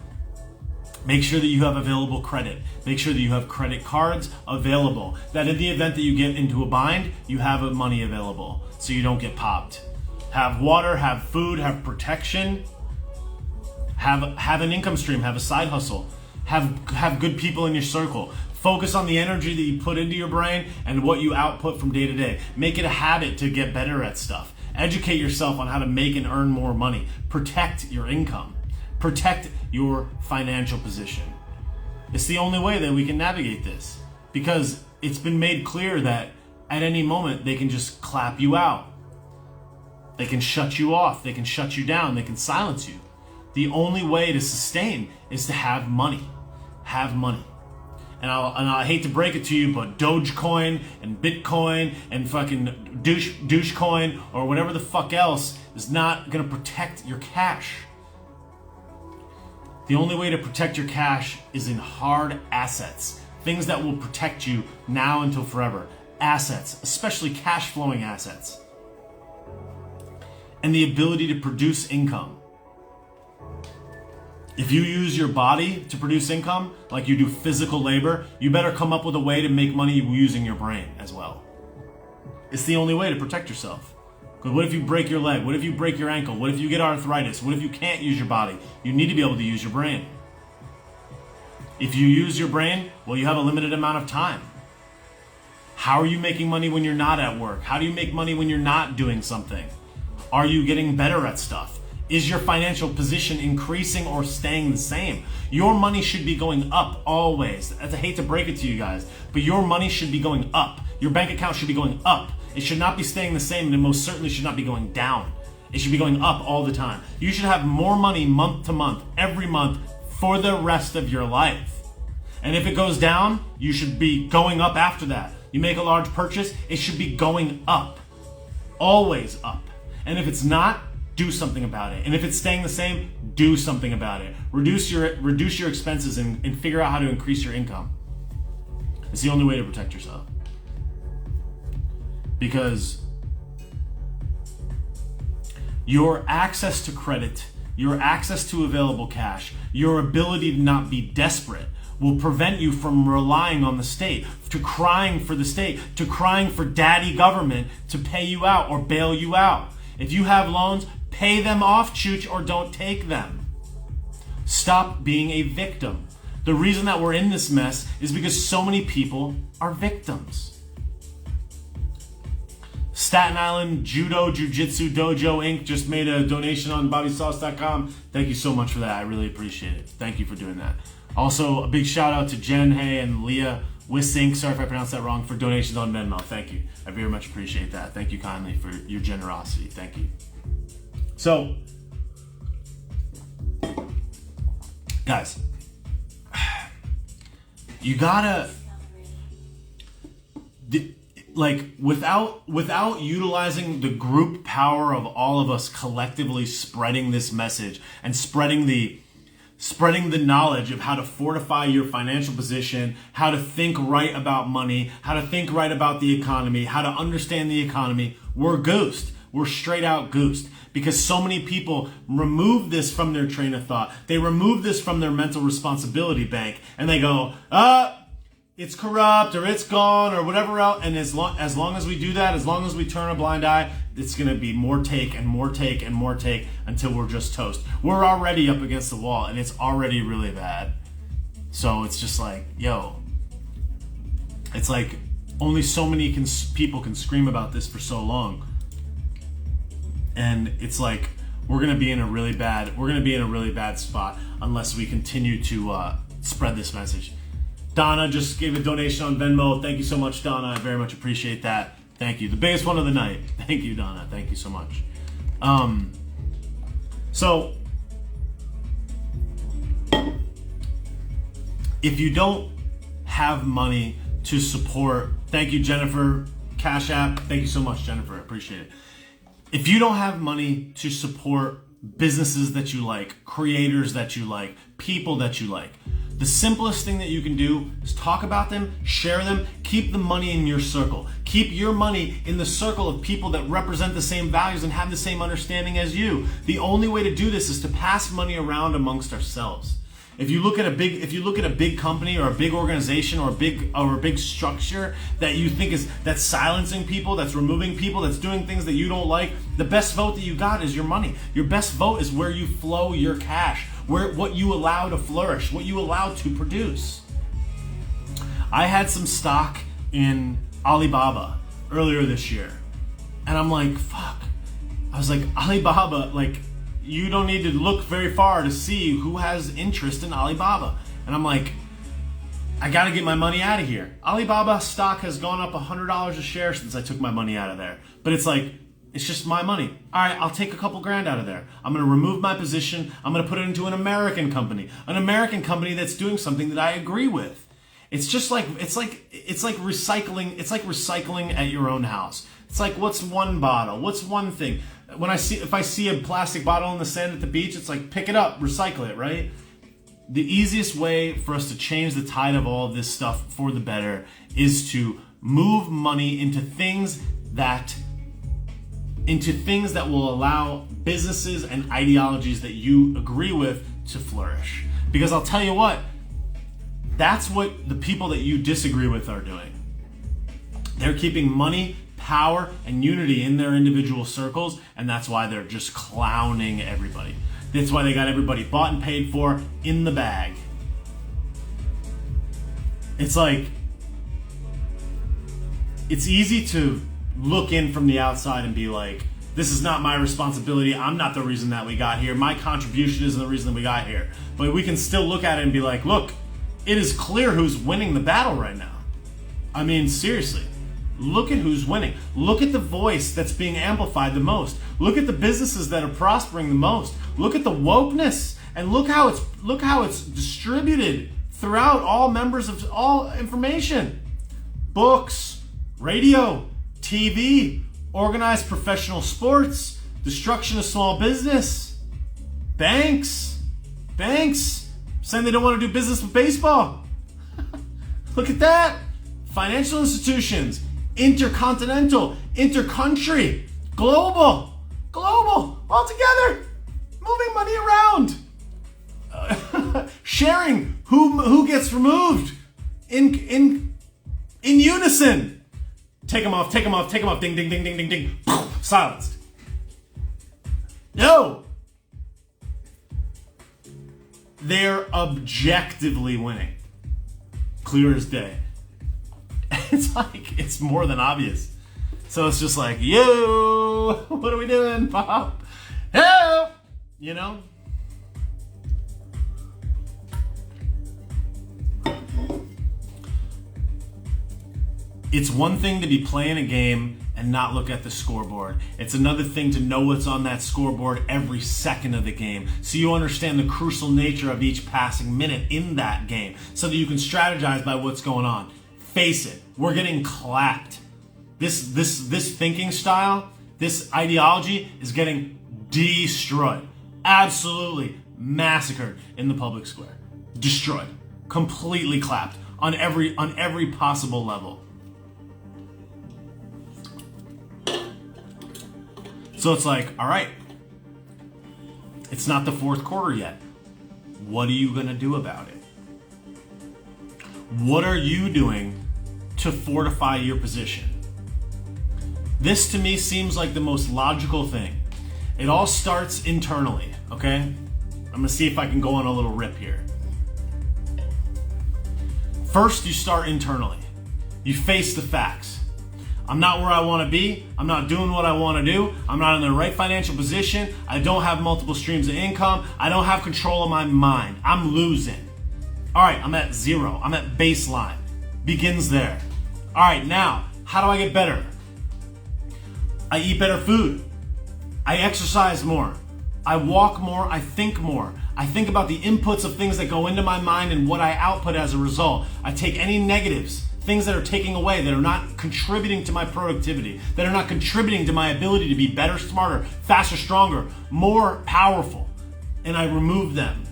A: Make sure that you have available credit. Make sure that you have credit cards available. That in the event that you get into a bind, you have money available so you don't get popped. Have water, have food, have protection. Have an income stream, have a side hustle. Have good people in your circle. Focus on the energy that you put into your brain and what you output from day to day. Make it a habit to get better at stuff. Educate yourself on how to make and earn more money. Protect your income. Protect your financial position. It's the only way that we can navigate this, because it's been made clear that at any moment they can just clap you out. They can shut you off. They can shut you down. They can silence you. The only way to sustain is to have money. Have money. And I hate to break it to you, but Dogecoin and Bitcoin and fucking douchecoin or whatever the fuck else is not gonna protect your cash. The only way to protect your cash is in hard assets. Things that will protect you now until forever. Assets, especially cash flowing assets. And the ability to produce income. If you use your body to produce income, like you do physical labor, you better come up with a way to make money using your brain as well. It's the only way to protect yourself. Because what if you break your leg? What if you break your ankle? What if you get arthritis? What if you can't use your body? You need to be able to use your brain. If you use your brain, well, you have a limited amount of time. How are you making money when you're not at work? How do you make money when you're not doing something? Are you getting better at stuff? Is your financial position increasing or staying the same? Your money should be going up always. I hate to break it to you guys, but your money should be going up. Your bank account should be going up. It should not be staying the same, and it most certainly should not be going down. It should be going up all the time. You should have more money month to month, every month, for the rest of your life. And if it goes down, you should be going up after that. You make a large purchase, it should be going up. Always up. And if it's not, do something about it. And if it's staying the same, do something about it. Reduce your expenses and figure out how to increase your income. It's the only way to protect yourself. Because your access to credit, your access to available cash, your ability to not be desperate will prevent you from relying on the state, to crying for the state, to crying for daddy government to pay you out or bail you out. If you have loans, pay them off, chooch, or don't take them. Stop being a victim. The reason that we're in this mess is because so many people are victims. Staten Island Judo Jiu-Jitsu Dojo Inc. just made a donation on BobbySauce.com. Thank you so much for that. I really appreciate it. Thank you for doing that. Also, a big shout out to Jen Hay and Leah Wissink, sorry if I pronounced that wrong, for donations on Venmo. Thank you. I very much appreciate that. Thank you kindly for your generosity. Thank you. So, guys, you gotta, like, without utilizing the group power of all of us collectively spreading this message and spreading the knowledge of how to fortify your financial position, how to think right about money, how to think right about the economy, how to understand the economy, we're goosed. We're straight out goosed. Because so many people remove this from their train of thought. They remove this from their mental responsibility bank. And they go, it's corrupt, or it's gone, or whatever else. And as long as we do that, as long as we turn a blind eye, it's going to be more take and more take and more take until we're just toast. We're already up against the wall, and it's already really bad. So it's just like, yo, it's like only so many people can scream about this for so long. And it's like we're gonna be in a really bad spot unless we continue to spread this message. Donna just gave a donation on Venmo. Thank you so much, Donna. I very much appreciate that. Thank you. The biggest one of the night. Thank you, Donna. Thank you so much. So If you don't have money to support, thank you, Jennifer, Cash App. Thank you so much, Jennifer. I appreciate it. If you don't have money to support businesses that you like, creators that you like, people that you like, the simplest thing that you can do is talk about them, share them, keep the money in your circle. Keep your money in the circle of people that represent the same values and have the same understanding as you. The only way to do this is to pass money around amongst ourselves. If you look at a big company or a big organization or a big structure that you think that's silencing people, that's removing people, that's doing things that you don't like, the best vote that you got is your money. Your best vote is where you flow your cash, what you allow to flourish, what you allow to produce. I had some stock in Alibaba earlier this year, and I'm like, fuck. I was like, Alibaba, like, you don't need to look very far to see who has interest in Alibaba. And I'm like, I gotta get my money out of here. Alibaba stock has gone up $100 a share since I took my money out of there. But it's like, it's just my money. All right, I'll take a couple grand out of there. I'm gonna remove my position. I'm gonna put it into an American company that's doing something that I agree with. It's just like, it's like recycling. It's like recycling at your own house. It's like, what's one bottle? What's one thing? If I see a plastic bottle in the sand at the beach, it's like, pick it up, recycle it, right? The easiest way for us to change the tide of all of this stuff for the better is to move money into things that will allow businesses and ideologies that you agree with to flourish. Because I'll tell you what, that's what the people that you disagree with are doing. They're keeping money, power, and unity in their individual circles, and that's why they're just clowning everybody. That's why they got everybody bought and paid for in the bag. It's like, it's easy to look in from the outside and be like, this is not my responsibility. I'm not the reason that we got here. My contribution isn't the reason that we got here. But we can still look at it and be like, look, it is clear who's winning the battle right now. I mean, seriously. Look at who's winning. Look at the voice that's being amplified the most. Look at the businesses that are prospering the most. Look at the wokeness, and look how it's distributed throughout all members of all information. Books, radio, TV, organized professional sports, destruction of small business, banks saying they don't want to do business with baseball. Look at that. Financial institutions, intercontinental, intercountry, global, all together, moving money around, sharing who gets removed in unison. Take them off, ding, ding, ding, ding, ding, ding, silenced. No, they're objectively winning, clear as day. It's like, it's more than obvious. So it's just like, yo, what are we doing, Pop? Help! You know? It's one thing to be playing a game and not look at the scoreboard. It's another thing to know what's on that scoreboard every second of the game, so you understand the crucial nature of each passing minute in that game, so that you can strategize by what's going on. Face it, we're getting clapped. This thinking style, this ideology is getting destroyed. Absolutely massacred in the public square. Destroyed. Completely clapped on every possible level. So it's like, all right, it's not the fourth quarter yet. What are you gonna do about it? What are you doing to fortify your position? This to me seems like the most logical thing. It all starts internally, okay? I'm gonna see if I can go on a little rip here. First, you start internally. You face the facts. I'm not where I want to be. I'm not doing what I want to do. I'm not in the right financial position. I don't have multiple streams of income. I don't have control of my mind. I'm losing. All right, I'm at zero. I'm at baseline. Begins there. All right, now, how do I get better? I eat better food. I exercise more. I walk more, I think more. I think about the inputs of things that go into my mind and what I output as a result. I take any negatives, things that are taking away, that are not contributing to my productivity, that are not contributing to my ability to be better, smarter, faster, stronger, more powerful, and I remove them.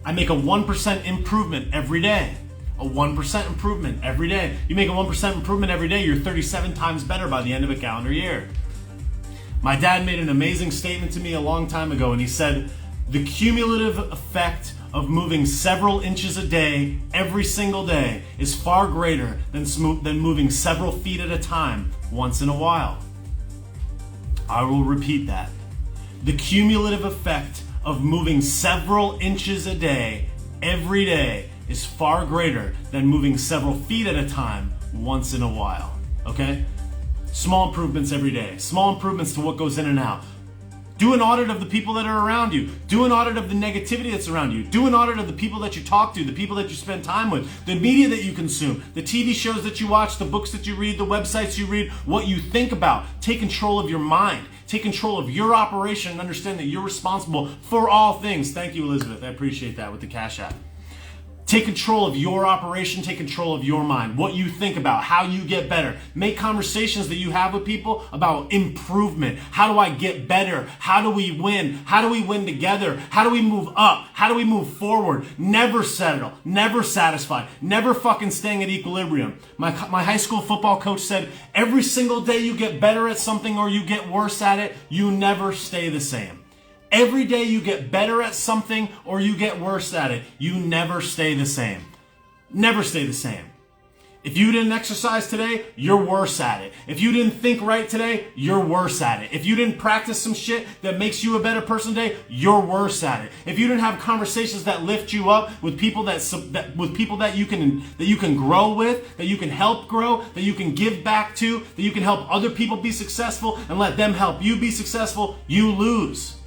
A: I make a 1% improvement every day. A 1% improvement every day. You make a 1% improvement every day, you're 37 times better by the end of a calendar year. My dad made an amazing statement to me a long time ago, and he said, the cumulative effect of moving several inches a day, every single day, is far greater than moving several feet at a time once in a while. I will repeat that. The cumulative effect of moving several inches a day, every day, is far greater than moving several feet at a time once in a while. Okay? Small improvements every day. Small improvements to what goes in and out. Do an audit of the people that are around you. Do an audit of the negativity that's around you. Do an audit of the people that you talk to, the people that you spend time with, the media that you consume, the TV shows that you watch, the books that you read, the websites you read, what you think about. Take control of your mind. Take control of your operation and understand that you're responsible for all things. Thank you, Elizabeth. I appreciate that with the Cash App. Take control of your operation, take control of your mind, what you think about, how you get better. Make conversations that you have with people about improvement. How do I get better? How do we win? How do we win together? How do we move up? How do we move forward? Never settle, never satisfied, never fucking staying at equilibrium. My high school football coach said, every single day you get better at something or you get worse at it, you never stay the same. Every day you get better at something or you get worse at it, you never stay the same. Never stay the same. If you didn't exercise today, you're worse at it. If you didn't think right today, you're worse at it. If you didn't practice some shit that makes you a better person today, you're worse at it. If you didn't have conversations that lift you up with people that you can grow with, that you can help grow, that you can give back to, that you can help other people be successful and let them help you be successful, you lose.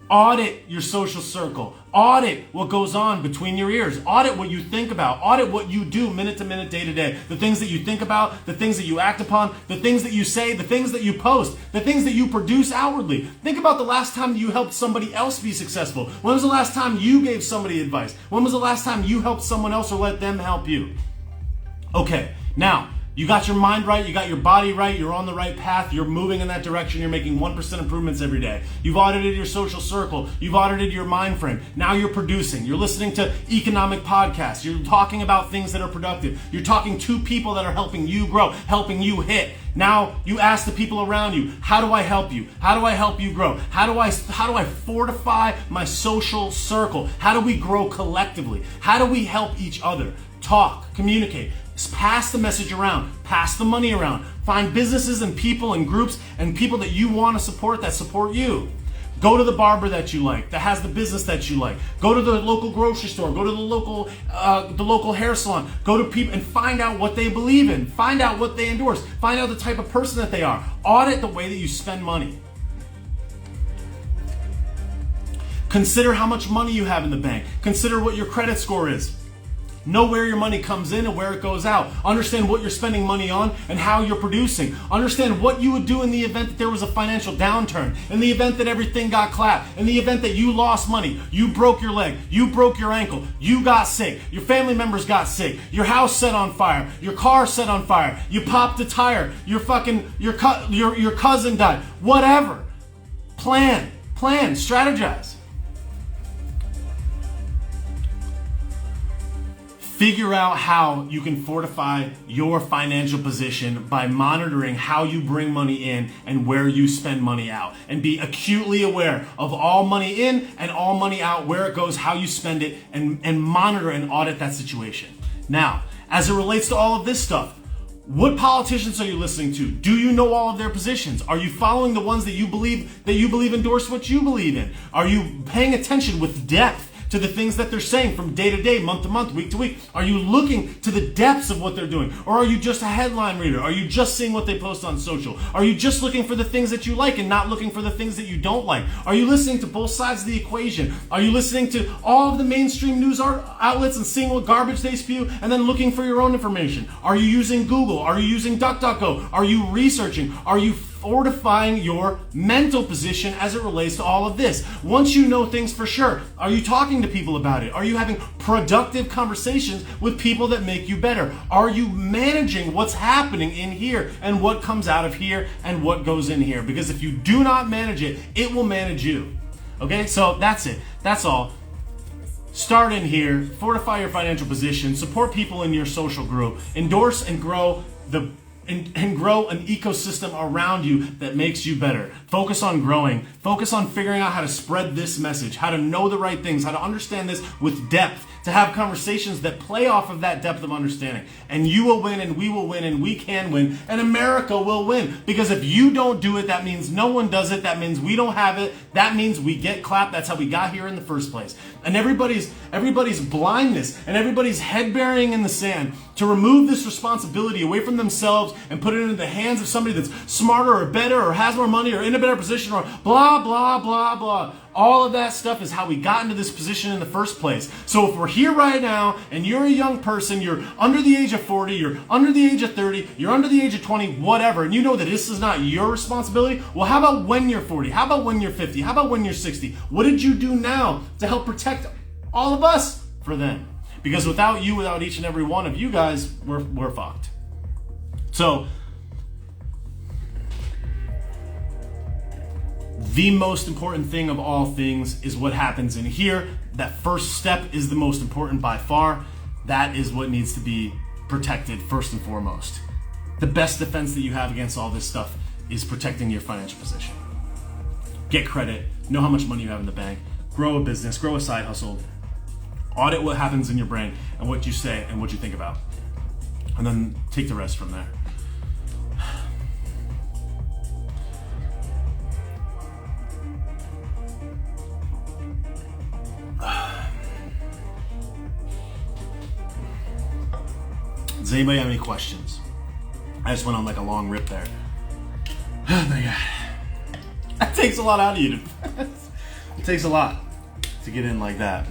A: Audit your social circle. Audit what goes on between your ears. Audit what you think about. Audit what you do minute to minute, day to day. The things that you think about, the things that you act upon, the things that you say, the things that you post, the things that you produce outwardly. Think about the last time you helped somebody else be successful. When was the last time you gave somebody advice? When was the last time you helped someone else or let them help you? Okay, now, you got your mind right, you got your body right, you're on the right path, you're moving in that direction, you're making 1% improvements every day. You've audited your social circle, you've audited your mind frame. Now you're producing, you're listening to economic podcasts, you're talking about things that are productive, you're talking to people that are helping you grow, helping you hit. Now you ask the people around you, how do I help you? How do I help you grow? How do I fortify my social circle? How do we grow collectively? How do we help each other? Talk, communicate. Pass the message around, pass the money around, find businesses and people and groups and people that you want to support that support you. Go to the barber that you like, that has the business that you like. Go to the local grocery store, go to the local hair salon, go to people and find out what they believe in, find out what they endorse, find out the type of person that they are. Audit the way that you spend money. Consider how much money you have in the bank. Consider what your credit score is. Know where your money comes in and where it goes out. Understand what you're spending money on and how you're producing. Understand what you would do in the event that there was a financial downturn, in the event that everything got clapped, in the event that you lost money, you broke your leg, you broke your ankle, you got sick, your family members got sick, your house set on fire, your car set on fire, you popped a tire, your cousin died, whatever. Plan, strategize. Figure out how you can fortify your financial position by monitoring how you bring money in and where you spend money out. And be acutely aware of all money in and all money out, where it goes, how you spend it, and monitor and audit that situation. Now, as it relates to all of this stuff, what politicians are you listening to? Do you know all of their positions? Are you following the ones that you believe endorse what you believe in? Are you paying attention with depth to the things that they're saying from day to day, month to month, week to week? Are you looking to the depths of what they're doing? Or are you just a headline reader? Are you just seeing what they post on social? Are you just looking for the things that you like and not looking for the things that you don't like? Are you listening to both sides of the equation? Are you listening to all of the mainstream news outlets and seeing what garbage they spew and then looking for your own information? Are you using Google? Are you using DuckDuckGo? Are you researching? Are you fortifying your mental position as it relates to all of this. Once you know things for sure, are you talking to people about it? Are you having productive conversations with people that make you better? Are you managing what's happening in here and what comes out of here and what goes in here? Because if you do not manage it, it will manage you. Okay, so that's it. That's all. Start in here, fortify your financial position, support people in your social group, endorse and grow and grow an ecosystem around you that makes you better. Focus on growing. Focus on figuring out how to spread this message, how to know the right things, how to understand this with depth, to have conversations that play off of that depth of understanding. And you will win, and we will win, and we can win, and America will win. Because if you don't do it, that means no one does it. That means we don't have it. That means we get clapped. That's how we got here in the first place. And everybody's blindness and everybody's head burying in the sand to remove this responsibility away from themselves and put it into the hands of somebody that's smarter or better or has more money or in a better position or blah, blah, blah, blah. All of that stuff is how we got into this position in the first place. So if we're here right now and you're a young person, you're under the age of 40, you're under the age of 30, you're under the age of 20, whatever, and you know that this is not your responsibility, well, how about when you're 40? How about when you're 50? How about when you're 60? What did you do now to help protect all of us for then? Because without you, without each and every one of you guys, we're fucked. So, the most important thing of all things is what happens in here. That first step is the most important by far. That is what needs to be protected first and foremost. The best defense that you have against all this stuff is protecting your financial position. Get credit, know how much money you have in the bank, grow a business, grow a side hustle, audit what happens in your brain and what you say and what you think about. And then take the rest from there. Does anybody have any questions? I just went on like a long rip there. Oh my God. That takes a lot out of you. It takes a lot to get in like that.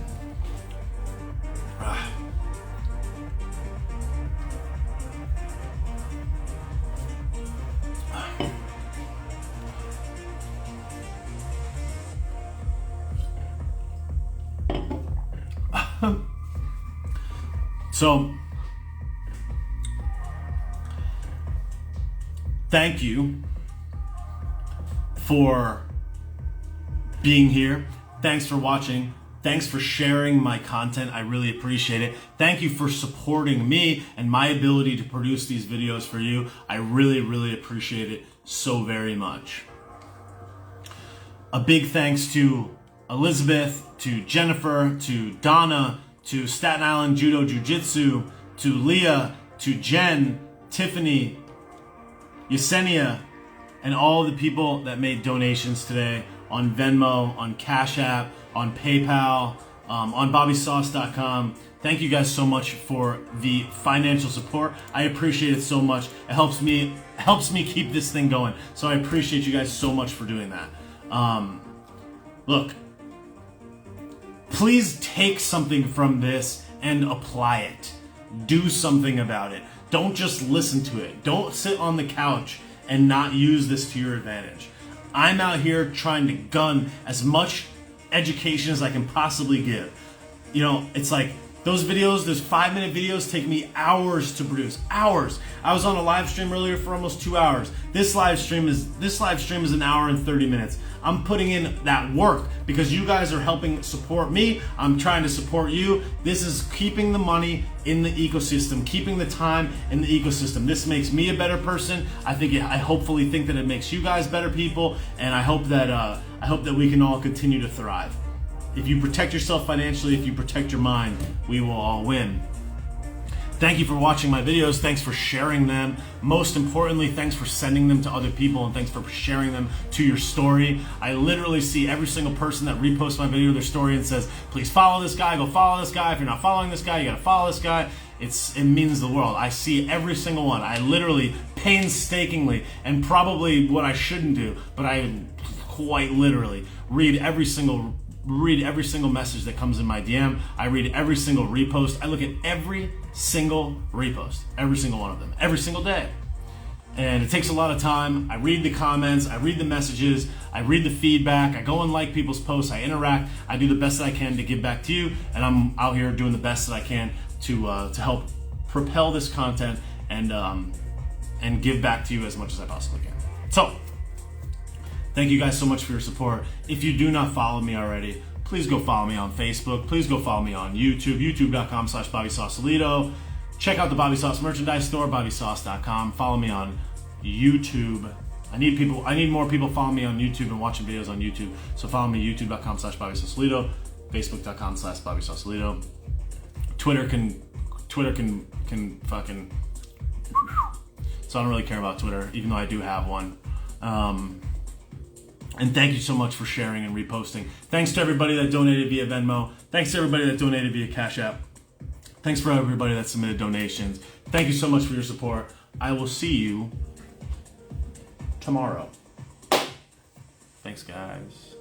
A: So, thank you for being here. Thanks for watching. Thanks for sharing my content. I really appreciate it. Thank you for supporting me and my ability to produce these videos for you. I really, really appreciate it so very much. A big thanks to Elizabeth, to Jennifer, to Donna, to Staten Island Judo Jiu-Jitsu, to Leah, to Jen, Tiffany, Yesenia, and all the people that made donations today on Venmo, on Cash App, on PayPal, on BobbySauce.com. Thank you guys so much for the financial support. I appreciate it so much. It helps me keep this thing going. So I appreciate you guys so much for doing that. Look, please take something from this and apply it. Do something about it. Don't just listen to it. Don't sit on the couch and not use this to your advantage. I'm out here trying to gun as much education as I can possibly give. You know, it's like those videos, those 5-minute videos take me hours to produce. Hours. I was on a live stream earlier for almost 2 hours. This live stream is an hour and 30 minutes. I'm putting in that work because you guys are helping support me. I'm trying to support you. This is keeping the money in the ecosystem, keeping the time in the ecosystem. This makes me a better person. I hopefully think that it makes you guys better people, and I hope that we can all continue to thrive. If you protect yourself financially, if you protect your mind, we will all win. Thank you for watching my videos. Thanks for sharing them. Most importantly, thanks for sending them to other people, and thanks for sharing them to your story. I literally see every single person that reposts my video, their story, and says, please follow this guy, go follow this guy. If you're not following this guy, you gotta follow this guy. It means the world. I see every single one. I literally, painstakingly, and probably what I shouldn't do, but I quite literally read every single message that comes in my DM. I read every single repost. I look at every single repost, every single one of them, every single day. And it takes a lot of time. I read the comments, I read the messages, I read the feedback, I go and like people's posts, I interact, I do the best that I can to give back to you, and I'm out here doing the best that I can to help propel this content and give back to you as much as I possibly can. So, thank you guys so much for your support. If you do not follow me already, please go follow me on Facebook. Please go follow me on YouTube, youtube.com/Bobby Sausalito. Check out the Bobby Sauce merchandise store, bobbysauce.com. Follow me on YouTube. I need more people following me on YouTube and watching videos on YouTube. So follow me, youtube.com/Bobby Sausalito, facebook.com/Bobby Sausalito. Twitter can fucking, so I don't really care about Twitter, even though I do have one. And thank you so much for sharing and reposting. Thanks to everybody that donated via Venmo. Thanks to everybody that donated via Cash App. Thanks for everybody that submitted donations. Thank you so much for your support. I will see you tomorrow. Thanks, guys.